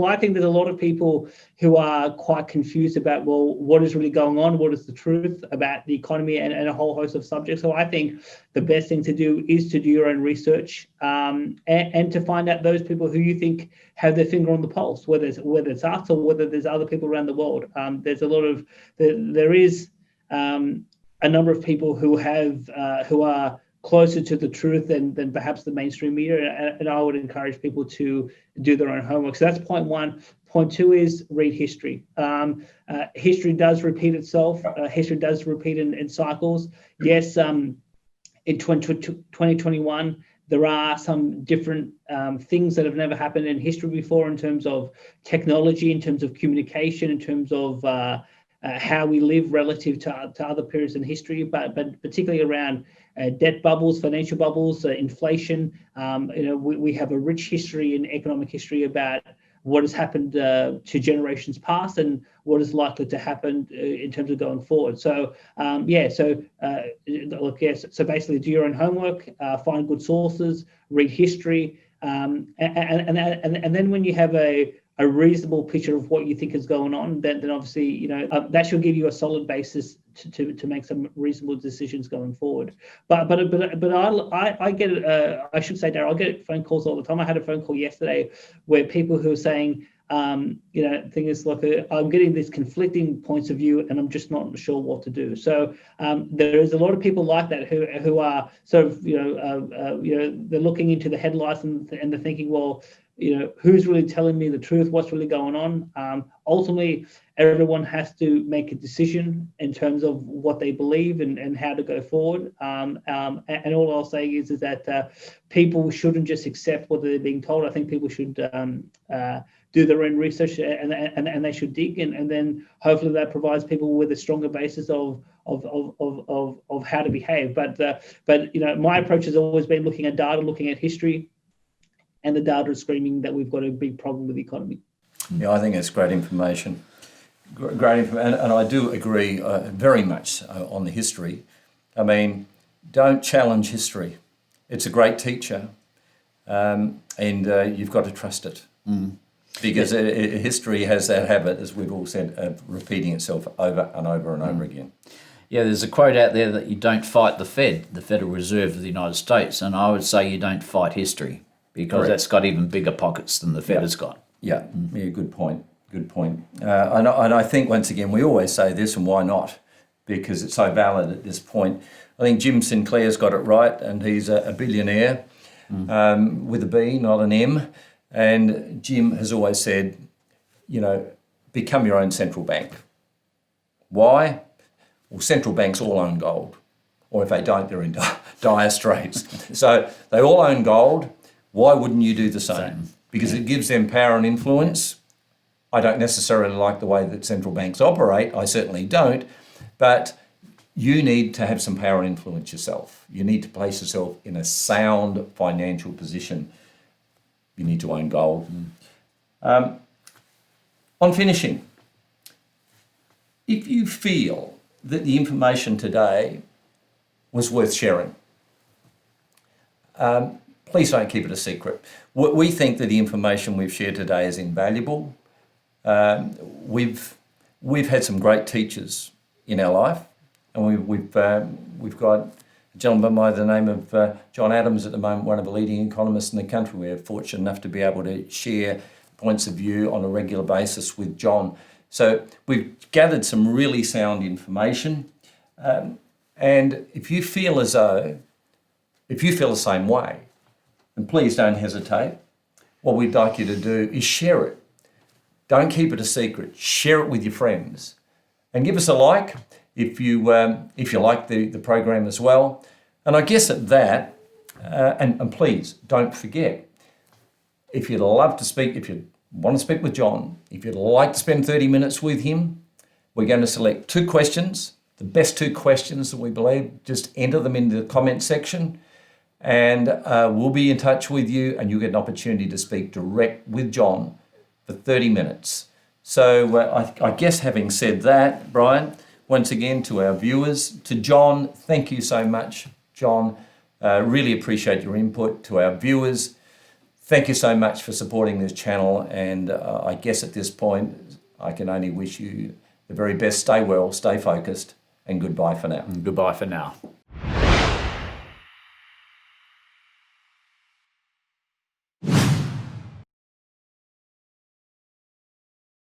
I think there's a lot of people who are quite confused about, well, what is really going on? What is the truth about the economy and a whole host of subjects? So I think the best thing to do is to do your own research and to find out those people who you think have their finger on the pulse, whether it's us or whether there's other people around the world. There is a number of people who are closer to the truth than perhaps the mainstream media, and I would encourage people to do their own homework. So that's point 1. Point 2 is read history. History does repeat itself. History does repeat in cycles. Yes, in 2021, there are some different things that have never happened in history before in terms of technology, in terms of communication, in terms of how we live relative to other periods in history, but particularly around debt bubbles, financial bubbles, inflation. We have a rich history in economic history about what has happened to generations past and what is likely to happen in terms of going forward. So So basically, do your own homework, find good sources, read history, and then when you have a reasonable picture of what you think is going on, then obviously that should give you a solid basis to make some reasonable decisions going forward. But I get I should say, Darryl, I get phone calls all the time. I had a phone call yesterday where people who are saying, thing is, look, I'm getting these conflicting points of view and I'm just not sure what to do. So there is a lot of people like that who are sort of they're looking into the headlights and they're thinking, well, who's really telling me the truth? What's really going on? Ultimately, everyone has to make a decision in terms of what they believe and how to go forward. And all I'll say is that people shouldn't just accept what they're being told. I think people should do their own research and they should dig, and then hopefully that provides people with a stronger basis of how to behave. But my approach has always been looking at data, looking at history. And the data is screaming that we've got a big problem with the economy. Yeah, I think it's great information. Great information, and I do agree very much on the history. I mean, don't challenge history. It's a great teacher, and you've got to trust it. Because history has that habit, as we've all said, of repeating itself over and over and over again. Yeah, there's a quote out there that you don't fight the Fed, the Federal Reserve of the United States, and I would say you don't fight history, because Correct. that's got even bigger pockets than the Fed has got. Yeah, good point. Good point. And I think, once again, we always say this, and why not? Because it's so valid at this point. I think Jim Sinclair's got it right, and he's a billionaire with a B, not an M. And Jim has always said, become your own central bank. Why? Well, central banks all own gold. Or if they don't, they're in dire straits. So they all own gold. Why wouldn't you do the same? Because it gives them power and influence. I don't necessarily like the way that central banks operate. I certainly don't. But you need to have some power and influence yourself. You need to place yourself in a sound financial position. You need to own gold. On finishing, if you feel that the information today was worth sharing, please don't keep it a secret. We think that the information we've shared today is invaluable. We've had some great teachers in our life, and we've got a gentleman by the name of John Adams at the moment, one of the leading economists in the country. We're fortunate enough to be able to share points of view on a regular basis with John. So we've gathered some really sound information. And if you feel the same way, and please don't hesitate, what we'd like you to do is share it. Don't keep it a secret. Share it with your friends. And give us a like if you like the program as well. And I guess at that, and please don't forget, if you'd love to speak, if you want to speak with John, if you'd like to spend 30 minutes with him, we're going to select 2 questions, the best 2 questions that we believe. Just enter them into the comment section, and we'll be in touch with you, and you'll get an opportunity to speak direct with John for 30 minutes. So I guess having said that, Brian, once again to our viewers, to John, thank you so much, John. Really appreciate your input. To our viewers, thank you so much for supporting this channel. And I guess at this point, I can only wish you the very best. Stay well, stay focused, and goodbye for now. Goodbye for now.